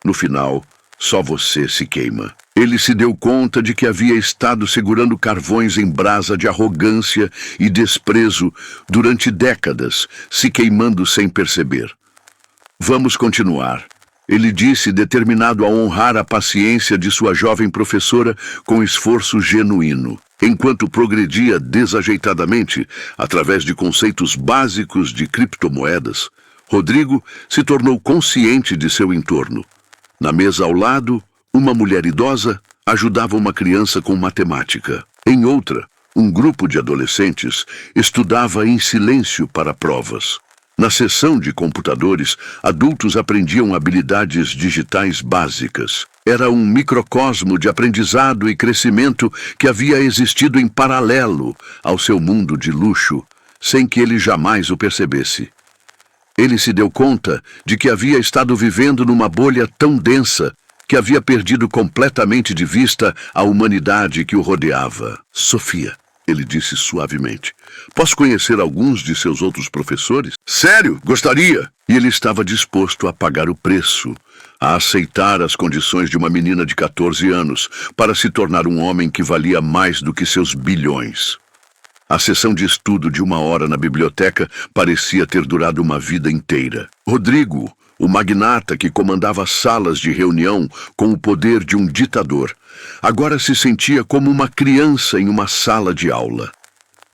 No final, só você se queima. Ele se deu conta de que havia estado segurando carvões em brasa de arrogância e desprezo durante décadas, se queimando sem perceber. Vamos continuar. Ele disse, determinado a honrar a paciência de sua jovem professora com esforço genuíno. Enquanto progredia desajeitadamente, através de conceitos básicos de criptomoedas, Rodrigo se tornou consciente de seu entorno. Na mesa ao lado, uma mulher idosa ajudava uma criança com matemática. Em outra, um grupo de adolescentes estudava em silêncio para provas. Na seção de computadores, adultos aprendiam habilidades digitais básicas. Era um microcosmo de aprendizado e crescimento que havia existido em paralelo ao seu mundo de luxo, sem que ele jamais o percebesse. Ele se deu conta de que havia estado vivendo numa bolha tão densa que havia perdido completamente de vista a humanidade que o rodeava. Sofia, ele disse suavemente, posso conhecer alguns de seus outros professores? Sério, gostaria! E ele estava disposto a pagar o preço, a aceitar as condições de uma menina de 14 anos para se tornar um homem que valia mais do que seus bilhões. A sessão de estudo de 1 hora na biblioteca parecia ter durado uma vida inteira. Rodrigo, o magnata que comandava salas de reunião com o poder de um ditador, agora se sentia como uma criança em uma sala de aula.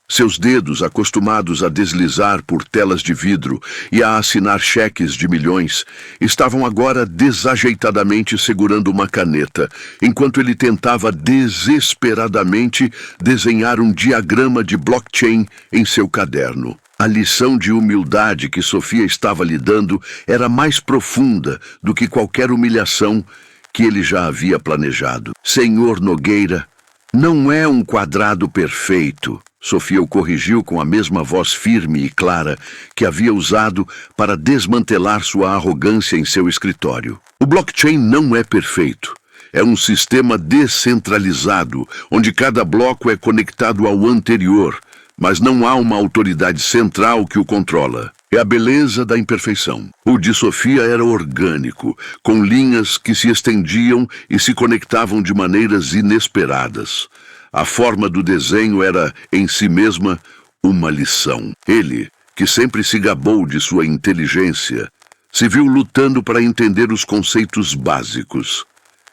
Seus dedos, acostumados a deslizar por telas de vidro e a assinar cheques de milhões, estavam agora desajeitadamente segurando uma caneta, enquanto ele tentava desesperadamente desenhar um diagrama de blockchain em seu caderno. A lição de humildade que Sofia estava lhe dando era mais profunda do que qualquer humilhação que ele já havia planejado. Senhor Nogueira, não é um quadrado perfeito. Sofia o corrigiu com a mesma voz firme e clara que havia usado para desmantelar sua arrogância em seu escritório. O blockchain não é perfeito. É um sistema descentralizado, onde cada bloco é conectado ao anterior, mas não há uma autoridade central que o controla. É a beleza da imperfeição. O de Sofia era orgânico, com linhas que se estendiam e se conectavam de maneiras inesperadas. A forma do desenho era, em si mesma, uma lição. Ele, que sempre se gabou de sua inteligência, se viu lutando para entender os conceitos básicos.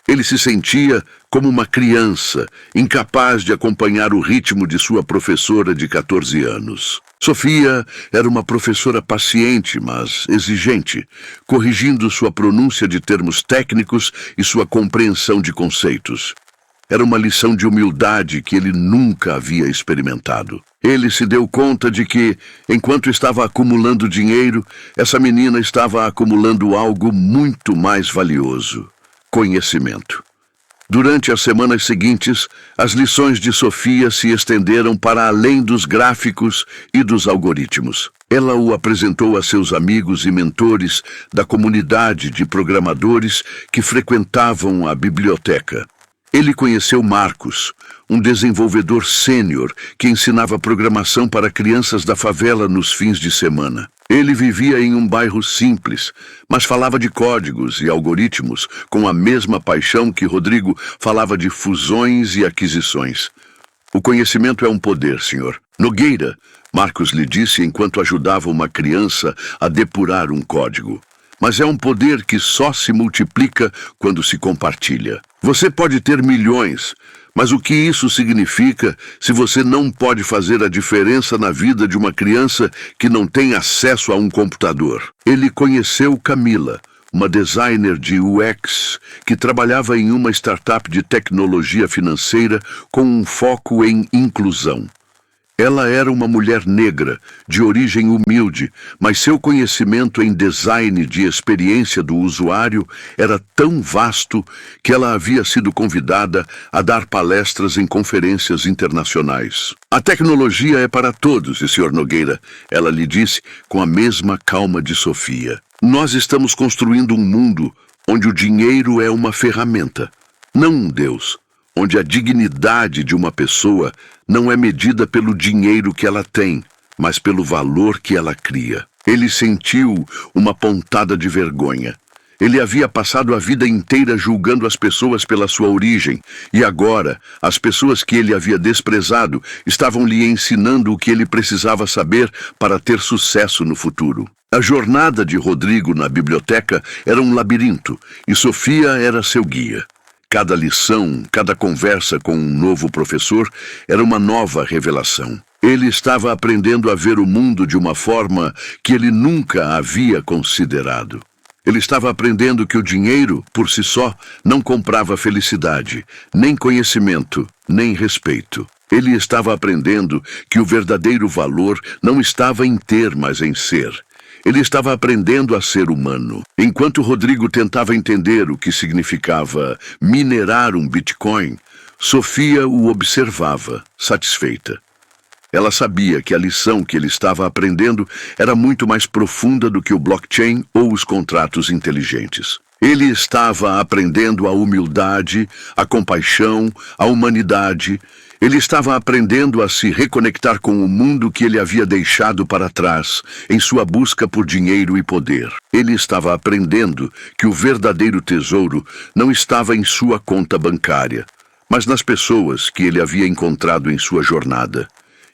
Ele se sentia como uma criança, incapaz de acompanhar o ritmo de sua professora de 14 anos. Sofia era uma professora paciente, mas exigente, corrigindo sua pronúncia de termos técnicos e sua compreensão de conceitos. Era uma lição de humildade que ele nunca havia experimentado. Ele se deu conta de que, enquanto estava acumulando dinheiro, essa menina estava acumulando algo muito mais valioso: conhecimento. Durante as semanas seguintes, as lições de Sofia se estenderam para além dos gráficos e dos algoritmos. Ela o apresentou a seus amigos e mentores da comunidade de programadores que frequentavam a biblioteca. Ele conheceu Marcos, um desenvolvedor sênior que ensinava programação para crianças da favela nos fins de semana. Ele vivia em um bairro simples, mas falava de códigos e algoritmos com a mesma paixão que Rodrigo falava de fusões e aquisições. O conhecimento é um poder, senhor. Nogueira, Marcos lhe disse enquanto ajudava uma criança a depurar um código. Mas é um poder que só se multiplica quando se compartilha. Você pode ter milhões, mas o que isso significa se você não pode fazer a diferença na vida de uma criança que não tem acesso a um computador? Ele conheceu Camila, uma designer de UX que trabalhava em uma startup de tecnologia financeira com um foco em inclusão. Ela era uma mulher negra, de origem humilde, mas seu conhecimento em design de experiência do usuário era tão vasto que ela havia sido convidada a dar palestras em conferências internacionais. A tecnologia é para todos, Sr. Nogueira, ela lhe disse com a mesma calma de Sofia. Nós estamos construindo um mundo onde o dinheiro é uma ferramenta, não um Deus. Onde a dignidade de uma pessoa não é medida pelo dinheiro que ela tem, mas pelo valor que ela cria. Ele sentiu uma pontada de vergonha. Ele havia passado a vida inteira julgando as pessoas pela sua origem, e agora as pessoas que ele havia desprezado estavam lhe ensinando o que ele precisava saber para ter sucesso no futuro. A jornada de Rodrigo na biblioteca era um labirinto, e Sofia era seu guia. Cada lição, cada conversa com um novo professor era uma nova revelação. Ele estava aprendendo a ver o mundo de uma forma que ele nunca havia considerado. Ele estava aprendendo que o dinheiro, por si só, não comprava felicidade, nem conhecimento, nem respeito. Ele estava aprendendo que o verdadeiro valor não estava em ter, mas em ser. Ele estava aprendendo a ser humano. Enquanto Rodrigo tentava entender o que significava minerar um Bitcoin, Sofia o observava, satisfeita. Ela sabia que a lição que ele estava aprendendo era muito mais profunda do que o blockchain ou os contratos inteligentes. Ele estava aprendendo a humildade, a compaixão, a humanidade. Ele estava aprendendo a se reconectar com o mundo que ele havia deixado para trás, em sua busca por dinheiro e poder. Ele estava aprendendo que o verdadeiro tesouro não estava em sua conta bancária, mas nas pessoas que ele havia encontrado em sua jornada.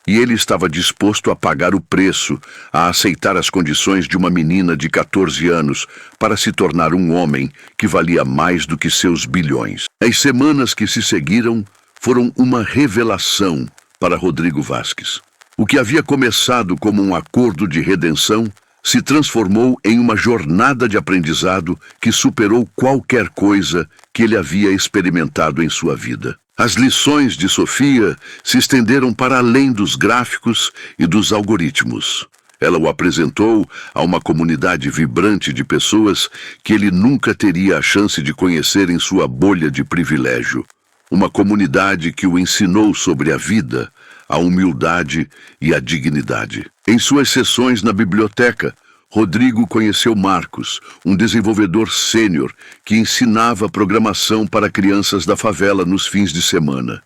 E ele estava disposto a pagar o preço, a aceitar as condições de uma menina de 14 anos para se tornar um homem que valia mais do que seus bilhões. As semanas que se seguiram foram uma revelação para Rodrigo Vasques. O que havia começado como um acordo de redenção se transformou em uma jornada de aprendizado que superou qualquer coisa que ele havia experimentado em sua vida. As lições de Sofia se estenderam para além dos gráficos e dos algoritmos. Ela o apresentou a uma comunidade vibrante de pessoas que ele nunca teria a chance de conhecer em sua bolha de privilégio. Uma comunidade que o ensinou sobre a vida, a humildade e a dignidade. Em suas sessões na biblioteca, Rodrigo conheceu Marcos, um desenvolvedor sênior que ensinava programação para crianças da favela nos fins de semana.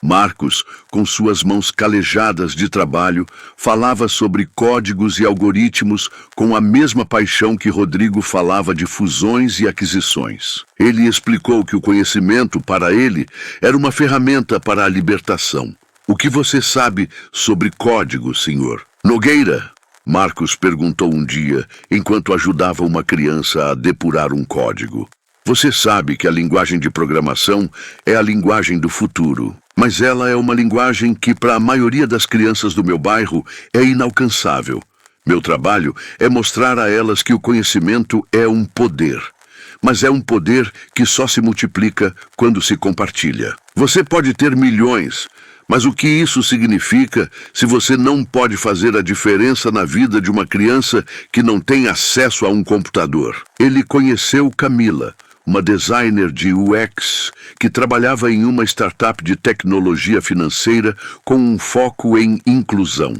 Marcos, com suas mãos calejadas de trabalho, falava sobre códigos e algoritmos com a mesma paixão que Rodrigo falava de fusões e aquisições. Ele explicou que o conhecimento, para ele, era uma ferramenta para a libertação. O que você sabe sobre código, senhor? Nogueira, Marcos perguntou um dia, enquanto ajudava uma criança a depurar um código. Você sabe que a linguagem de programação é a linguagem do futuro, mas ela é uma linguagem que, para a maioria das crianças do meu bairro, é inalcançável. Meu trabalho é mostrar a elas que o conhecimento é um poder, mas é um poder que só se multiplica quando se compartilha. Você pode ter milhões, mas o que isso significa se você não pode fazer a diferença na vida de uma criança que não tem acesso a um computador? Ele conheceu Camila, uma designer de UX que trabalhava em uma startup de tecnologia financeira com um foco em inclusão.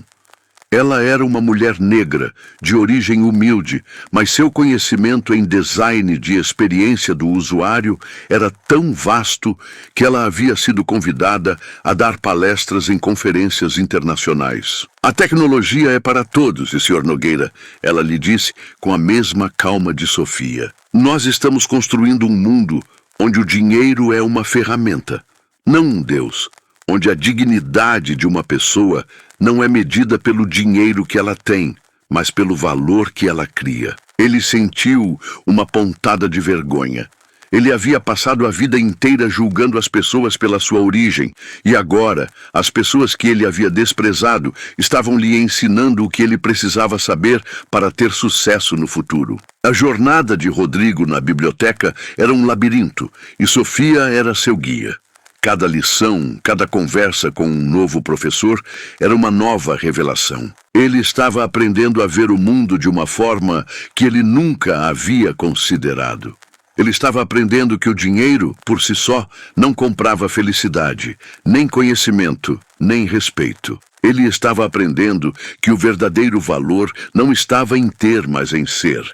Ela era uma mulher negra, de origem humilde, mas seu conhecimento em design de experiência do usuário era tão vasto que ela havia sido convidada a dar palestras em conferências internacionais. A tecnologia é para todos, Sr. Nogueira, ela lhe disse com a mesma calma de Sofia. Nós estamos construindo um mundo onde o dinheiro é uma ferramenta, não um Deus. Onde a dignidade de uma pessoa não é medida pelo dinheiro que ela tem, mas pelo valor que ela cria. Ele sentiu uma pontada de vergonha. Ele havia passado a vida inteira julgando as pessoas pela sua origem, e agora as pessoas que ele havia desprezado estavam lhe ensinando o que ele precisava saber para ter sucesso no futuro. A jornada de Rodrigo na biblioteca era um labirinto, e Sofia era seu guia. Cada lição, cada conversa com um novo professor era uma nova revelação. Ele estava aprendendo a ver o mundo de uma forma que ele nunca havia considerado. Ele estava aprendendo que o dinheiro, por si só, não comprava felicidade, nem conhecimento, nem respeito. Ele estava aprendendo que o verdadeiro valor não estava em ter, mas em ser.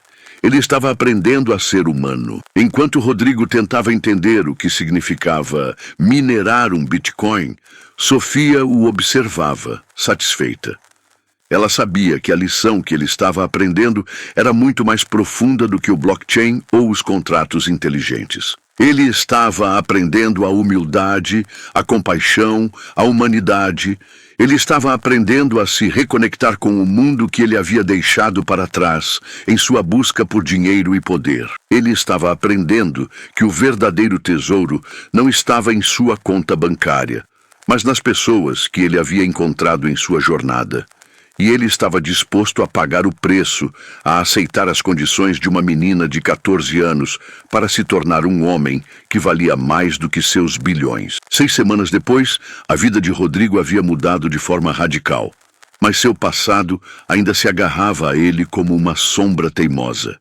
Ele estava aprendendo a ser humano. Enquanto Rodrigo tentava entender o que significava minerar um Bitcoin, Sofia o observava, satisfeita. Ela sabia que a lição que ele estava aprendendo era muito mais profunda do que o blockchain ou os contratos inteligentes. Ele estava aprendendo a humildade, a compaixão, a humanidade. Ele estava aprendendo a se reconectar com o mundo que ele havia deixado para trás, em sua busca por dinheiro e poder. Ele estava aprendendo que o verdadeiro tesouro não estava em sua conta bancária, mas nas pessoas que ele havia encontrado em sua jornada. E ele estava disposto a pagar o preço, a aceitar as condições de uma menina de 14 anos para se tornar um homem que valia mais do que seus bilhões. 6 semanas depois, a vida de Rodrigo havia mudado de forma radical, mas seu passado ainda se agarrava a ele como uma sombra teimosa.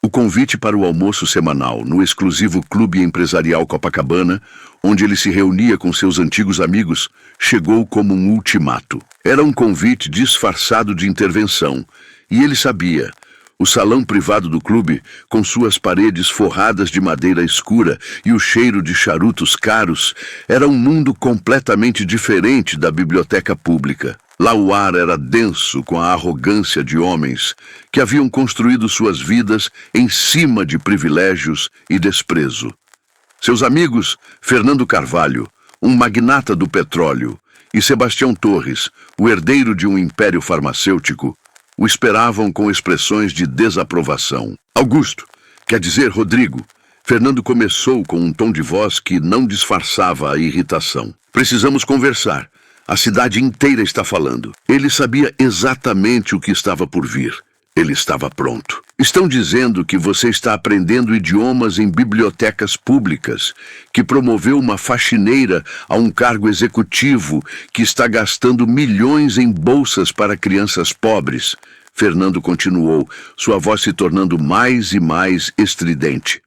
O convite para o almoço semanal no exclusivo Clube Empresarial Copacabana, onde ele se reunia com seus antigos amigos, chegou como um ultimato. Era um convite disfarçado de intervenção, e ele sabia. O salão privado do clube, com suas paredes forradas de madeira escura e o cheiro de charutos caros, era um mundo completamente diferente da biblioteca pública. Lá o ar era denso com a arrogância de homens que haviam construído suas vidas em cima de privilégios e desprezo. Seus amigos, Fernando Carvalho, um magnata do petróleo, e Sebastião Torres, o herdeiro de um império farmacêutico, o esperavam com expressões de desaprovação. Augusto, quer dizer Rodrigo, Fernando começou com um tom de voz que não disfarçava a irritação. Precisamos conversar. A cidade inteira está falando. Ele sabia exatamente o que estava por vir. Ele estava pronto. Estão dizendo que você está aprendendo idiomas em bibliotecas públicas, que promoveu uma faxineira a um cargo executivo, que está gastando milhões em bolsas para crianças pobres. Fernando continuou, sua voz se tornando mais e mais estridente.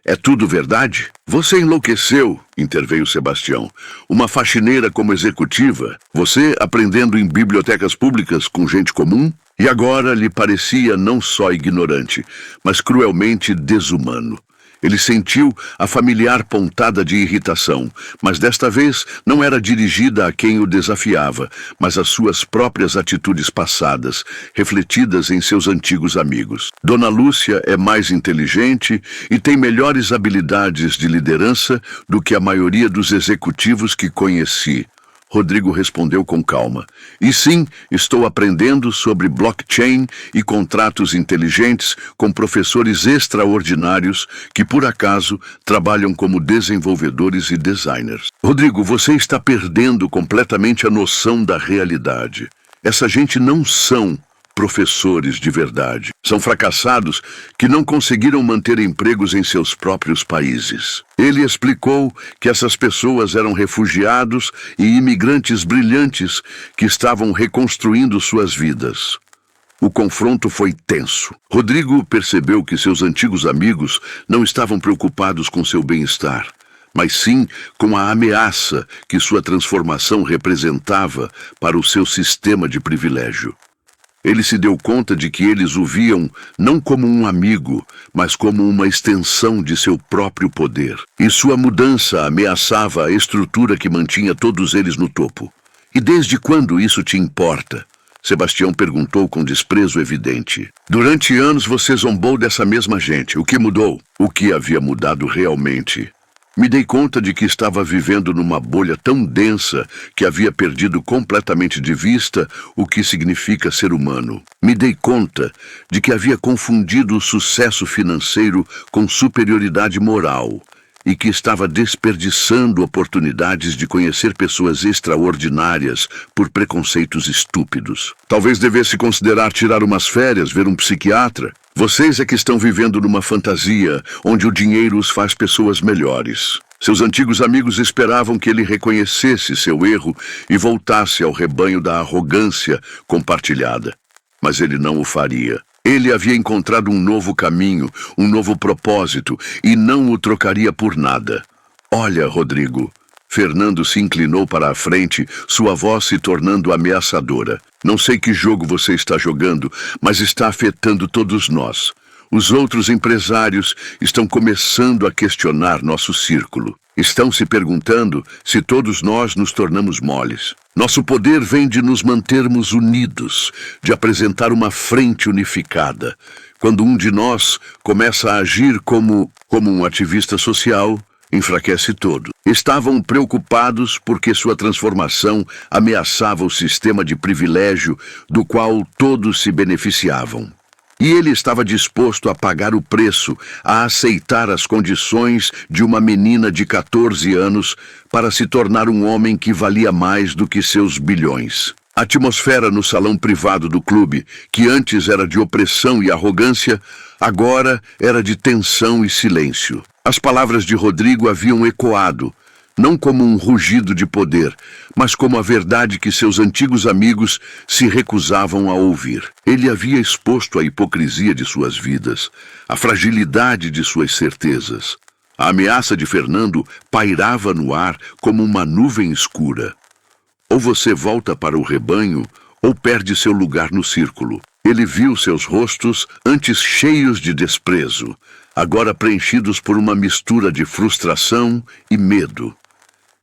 É tudo verdade? Você enlouqueceu, interveio Sebastião. Uma faxineira como executiva? Você aprendendo em bibliotecas públicas com gente comum? E agora lhe parecia não só ignorante, mas cruelmente desumano. Ele sentiu a familiar pontada de irritação, mas desta vez não era dirigida a quem o desafiava, mas às suas próprias atitudes passadas, refletidas em seus antigos amigos. Dona Lúcia é mais inteligente e tem melhores habilidades de liderança do que a maioria dos executivos que conheci. Rodrigo respondeu com calma. E sim, estou aprendendo sobre blockchain e contratos inteligentes com professores extraordinários que, por acaso, trabalham como desenvolvedores e designers. Rodrigo, você está perdendo completamente a noção da realidade. Essa gente não são professores de verdade. São fracassados que não conseguiram manter empregos em seus próprios países. Ele explicou que essas pessoas eram refugiados e imigrantes brilhantes que estavam reconstruindo suas vidas. O confronto foi tenso. Rodrigo percebeu que seus antigos amigos não estavam preocupados com seu bem-estar, mas sim com a ameaça que sua transformação representava para o seu sistema de privilégio. Ele se deu conta de que eles o viam não como um amigo, mas como uma extensão de seu próprio poder. E sua mudança ameaçava a estrutura que mantinha todos eles no topo. E desde quando isso te importa? Sebastião perguntou com desprezo evidente. Durante anos você zombou dessa mesma gente. O que mudou? O que havia mudado realmente? Me dei conta de que estava vivendo numa bolha tão densa que havia perdido completamente de vista o que significa ser humano. Me dei conta de que havia confundido o sucesso financeiro com superioridade moral e que estava desperdiçando oportunidades de conhecer pessoas extraordinárias por preconceitos estúpidos. Talvez devesse considerar tirar umas férias, ver um psiquiatra. Vocês é que estão vivendo numa fantasia onde o dinheiro os faz pessoas melhores. Seus antigos amigos esperavam que ele reconhecesse seu erro e voltasse ao rebanho da arrogância compartilhada. Mas ele não o faria. Ele havia encontrado um novo caminho, um novo propósito, e não o trocaria por nada. Olha, Rodrigo. Fernando se inclinou para a frente, sua voz se tornando ameaçadora. Não sei que jogo você está jogando, mas está afetando todos nós. Os outros empresários estão começando a questionar nosso círculo. Estão se perguntando se todos nós nos tornamos moles. Nosso poder vem de nos mantermos unidos, de apresentar uma frente unificada. Quando um de nós começa a agir como um ativista social, enfraquece todo. Estavam preocupados porque sua transformação ameaçava o sistema de privilégio do qual todos se beneficiavam. E ele estava disposto a pagar o preço, a aceitar as condições de uma menina de 14 anos para se tornar um homem que valia mais do que seus bilhões. A atmosfera no salão privado do clube, que antes era de opressão e arrogância, agora era de tensão e silêncio. As palavras de Rodrigo haviam ecoado, não como um rugido de poder, mas como a verdade que seus antigos amigos se recusavam a ouvir. Ele havia exposto a hipocrisia de suas vidas, a fragilidade de suas certezas. A ameaça de Fernando pairava no ar como uma nuvem escura. Ou você volta para o rebanho, ou perde seu lugar no círculo. Ele viu seus rostos, antes cheios de desprezo, agora preenchidos por uma mistura de frustração e medo.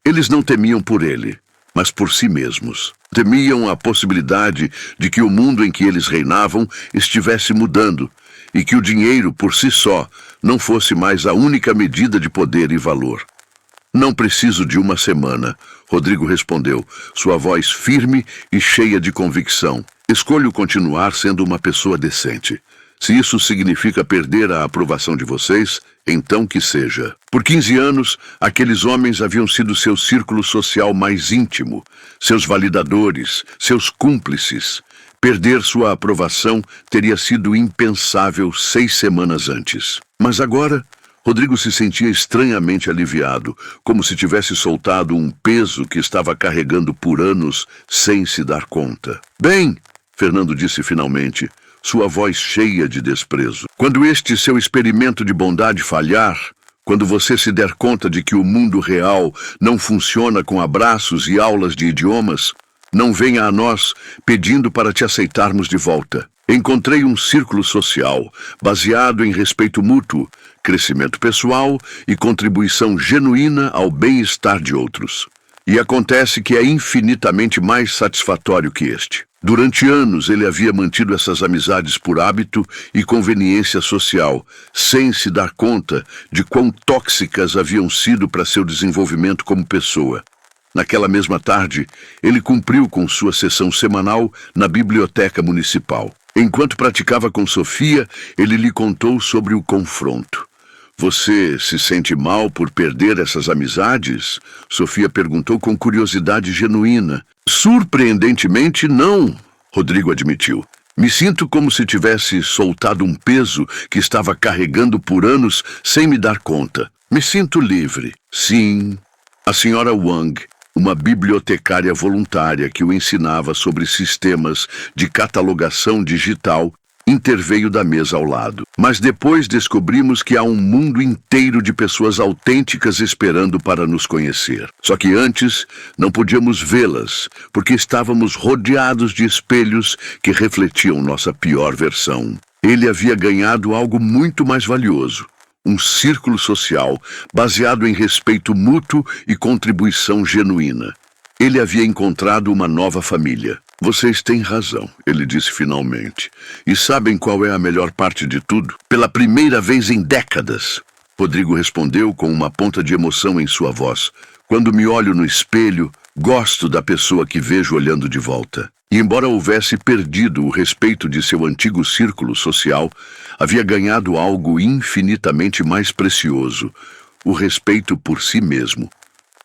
Eles não temiam por ele, mas por si mesmos. Temiam a possibilidade de que o mundo em que eles reinavam estivesse mudando e que o dinheiro, por si só, não fosse mais a única medida de poder e valor. Não preciso de uma semana, Rodrigo respondeu, sua voz firme e cheia de convicção. Escolho continuar sendo uma pessoa decente. Se isso significa perder a aprovação de vocês, então que seja. Por 15 anos, aqueles homens haviam sido seu círculo social mais íntimo, seus validadores, seus cúmplices. Perder sua aprovação teria sido impensável 6 semanas antes. Mas agora, Rodrigo se sentia estranhamente aliviado, como se tivesse soltado um peso que estava carregando por anos sem se dar conta. Bem, Fernando disse finalmente, sua voz cheia de desprezo. Quando este seu experimento de bondade falhar, quando você se der conta de que o mundo real não funciona com abraços e aulas de idiomas, não venha a nós pedindo para te aceitarmos de volta. Encontrei um círculo social baseado em respeito mútuo, crescimento pessoal e contribuição genuína ao bem-estar de outros. E acontece que é infinitamente mais satisfatório que este. Durante anos ele havia mantido essas amizades por hábito e conveniência social, sem se dar conta de quão tóxicas haviam sido para seu desenvolvimento como pessoa. Naquela mesma tarde, ele cumpriu com sua sessão semanal na biblioteca municipal. Enquanto praticava com Sofia, ele lhe contou sobre o confronto. Você se sente mal por perder essas amizades? Sofia perguntou com curiosidade genuína. Surpreendentemente, não, Rodrigo admitiu. Me sinto como se tivesse soltado um peso que estava carregando por anos sem me dar conta. Me sinto livre. Sim, a senhora Wang, uma bibliotecária voluntária que o ensinava sobre sistemas de catalogação digital, interveio da mesa ao lado. Mas depois descobrimos que há um mundo inteiro de pessoas autênticas esperando para nos conhecer. Só que antes não podíamos vê-las, porque estávamos rodeados de espelhos que refletiam nossa pior versão. Ele havia ganhado algo muito mais valioso. Um círculo social baseado em respeito mútuo e contribuição genuína. Ele havia encontrado uma nova família. Vocês têm razão, ele disse finalmente. E sabem qual é a melhor parte de tudo? Pela primeira vez em décadas, Rodrigo respondeu com uma ponta de emoção em sua voz. Quando me olho no espelho, gosto da pessoa que vejo olhando de volta. E embora houvesse perdido o respeito de seu antigo círculo social, havia ganhado algo infinitamente mais precioso, o respeito por si mesmo.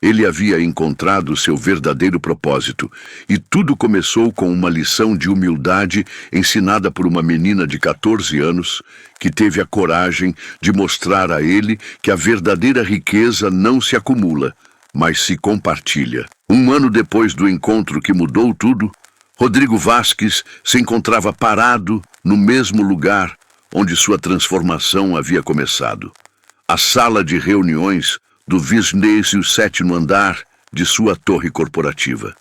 Ele havia encontrado seu verdadeiro propósito, e tudo começou com uma lição de humildade ensinada por uma menina de 14 anos que teve a coragem de mostrar a ele que a verdadeira riqueza não se acumula, mas se compartilha. Um ano depois do encontro que mudou tudo, Rodrigo Vasques se encontrava parado no mesmo lugar onde sua transformação havia começado. A sala de reuniões do 27º andar de sua torre corporativa.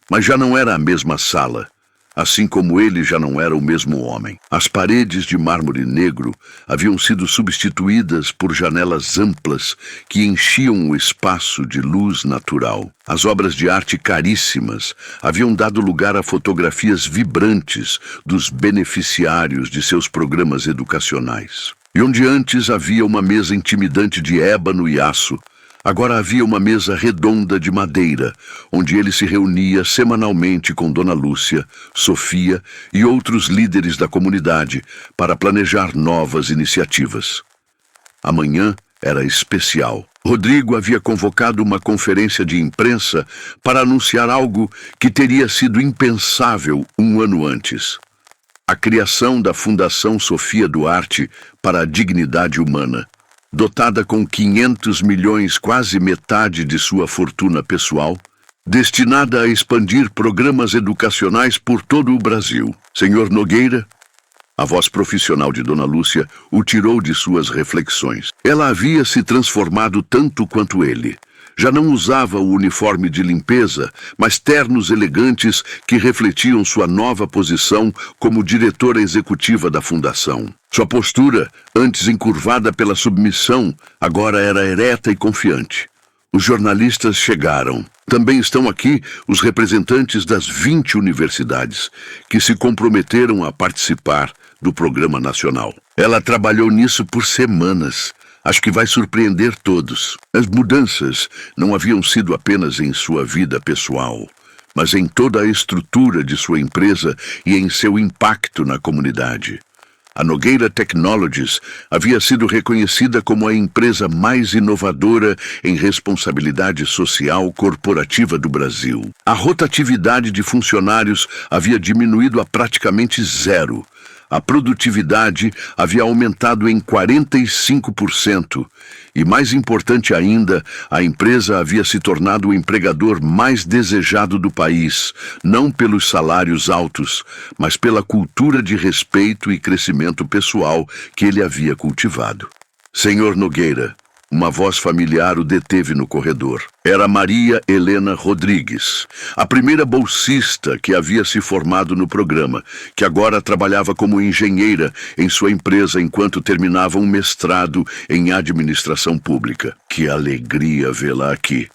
Mas já não era a mesma sala, assim como ele já não era o mesmo homem. As paredes de mármore negro haviam sido substituídas por janelas amplas que enchiam o espaço de luz natural. As obras de arte caríssimas haviam dado lugar a fotografias vibrantes dos beneficiários de seus programas educacionais. E onde antes havia uma mesa intimidante de ébano e aço, agora havia uma mesa redonda de madeira, onde ele se reunia semanalmente com Dona Lúcia, Sofia e outros líderes da comunidade para planejar novas iniciativas. Amanhã era especial. Rodrigo havia convocado uma conferência de imprensa para anunciar algo que teria sido impensável um ano antes. A criação da Fundação Sofia Duarte para a Dignidade Humana, dotada com 500 milhões, quase metade de sua fortuna pessoal, destinada a expandir programas educacionais por todo o Brasil. Senhor Nogueira, a voz profissional de Dona Lúcia, o tirou de suas reflexões. Ela havia se transformado tanto quanto ele. Já não usava o uniforme de limpeza, mas ternos elegantes que refletiam sua nova posição como diretora executiva da fundação. Sua postura, antes encurvada pela submissão, agora era ereta e confiante. Os jornalistas chegaram. Também estão aqui os representantes das 20 universidades, que se comprometeram a participar do programa nacional. Ela trabalhou nisso por semanas. Acho que vai surpreender todos. As mudanças não haviam sido apenas em sua vida pessoal, mas em toda a estrutura de sua empresa e em seu impacto na comunidade. A Nogueira Technologies havia sido reconhecida como a empresa mais inovadora em responsabilidade social corporativa do Brasil. A rotatividade de funcionários havia diminuído a praticamente zero. A produtividade havia aumentado em 45% e, mais importante ainda, a empresa havia se tornado o empregador mais desejado do país, não pelos salários altos, mas pela cultura de respeito e crescimento pessoal que ele havia cultivado. Senhor Nogueira, uma voz familiar o deteve no corredor. Era Maria Helena Rodrigues, a primeira bolsista que havia se formado no programa, que agora trabalhava como engenheira em sua empresa enquanto terminava um mestrado em administração pública. Que alegria vê-la aqui!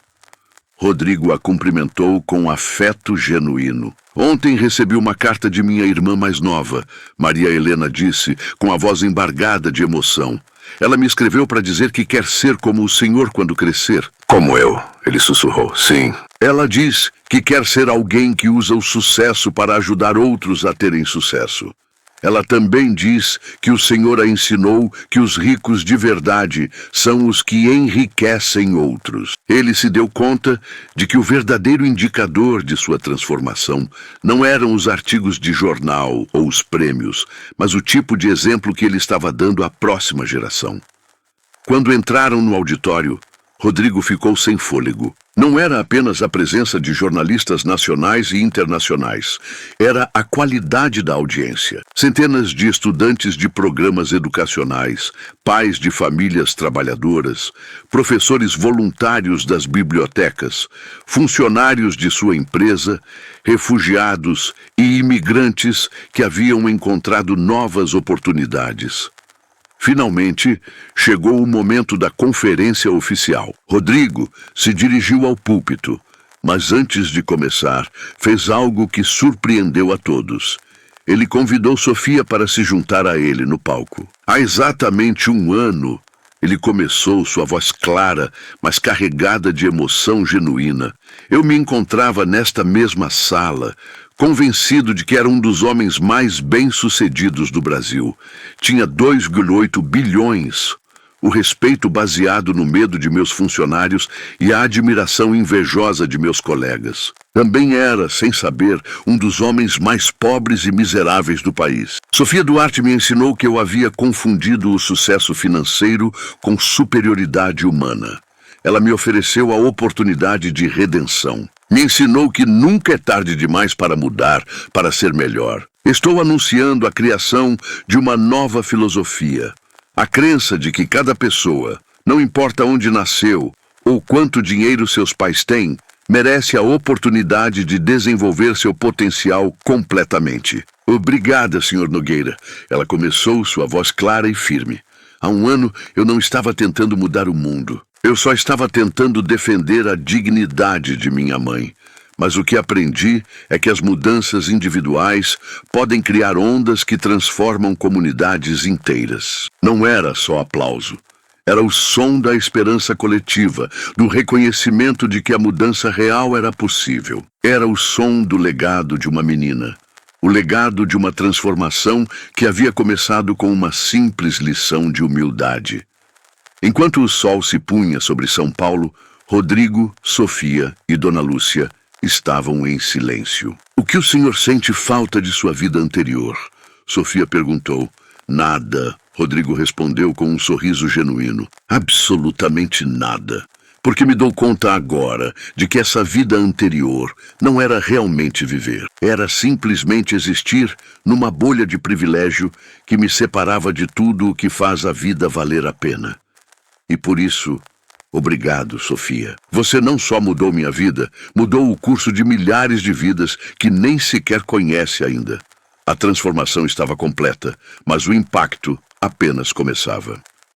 Rodrigo a cumprimentou com afeto genuíno. Ontem recebi uma carta de minha irmã mais nova, Maria Helena disse, com a voz embargada de emoção. Ela me escreveu para dizer que quer ser como o senhor quando crescer. Como eu, ele sussurrou. Sim. Ela diz que quer ser alguém que usa o sucesso para ajudar outros a terem sucesso. Ela também diz que o Senhor a ensinou que os ricos de verdade são os que enriquecem outros. Ele se deu conta de que o verdadeiro indicador de sua transformação não eram os artigos de jornal ou os prêmios, mas o tipo de exemplo que ele estava dando à próxima geração. Quando entraram no auditório, Rodrigo ficou sem fôlego. Não era apenas a presença de jornalistas nacionais e internacionais. Era a qualidade da audiência. Centenas de estudantes de programas educacionais, pais de famílias trabalhadoras, professores voluntários das bibliotecas, funcionários de sua empresa, refugiados e imigrantes que haviam encontrado novas oportunidades. Finalmente, chegou o momento da conferência oficial. Rodrigo se dirigiu ao púlpito, mas antes de começar, fez algo que surpreendeu a todos. Ele convidou Sofia para se juntar a ele no palco. Há exatamente um ano, ele começou, sua voz clara, mas carregada de emoção genuína. Eu me encontrava nesta mesma sala, convencido de que era um dos homens mais bem-sucedidos do Brasil. Tinha 2,8 bilhões, o respeito baseado no medo de meus funcionários e a admiração invejosa de meus colegas. Também era, sem saber, um dos homens mais pobres e miseráveis do país. Sofia Duarte me ensinou que eu havia confundido o sucesso financeiro com superioridade humana. Ela me ofereceu a oportunidade de redenção. Me ensinou que nunca é tarde demais para mudar, para ser melhor. Estou anunciando a criação de uma nova filosofia. A crença de que cada pessoa, não importa onde nasceu ou quanto dinheiro seus pais têm, merece a oportunidade de desenvolver seu potencial completamente. Obrigada, Sr. Nogueira. Ela começou, sua voz clara e firme. Há um ano eu não estava tentando mudar o mundo. Eu só estava tentando defender a dignidade de minha mãe. Mas o que aprendi é que as mudanças individuais podem criar ondas que transformam comunidades inteiras. Não era só aplauso. Era o som da esperança coletiva, do reconhecimento de que a mudança real era possível. Era o som do legado de uma menina. O legado de uma transformação que havia começado com uma simples lição de humildade. Enquanto o sol se punha sobre São Paulo, Rodrigo, Sofia e Dona Lúcia estavam em silêncio. O que o senhor sente falta de sua vida anterior? Sofia perguntou. Nada, Rodrigo respondeu com um sorriso genuíno. Absolutamente nada. Porque me dou conta agora de que essa vida anterior não era realmente viver. Era simplesmente existir numa bolha de privilégio que me separava de tudo o que faz a vida valer a pena. E por isso, obrigado, Sofia. Você não só mudou minha vida, mudou o curso de milhares de vidas que nem sequer conhece ainda. A transformação estava completa, mas o impacto apenas começava.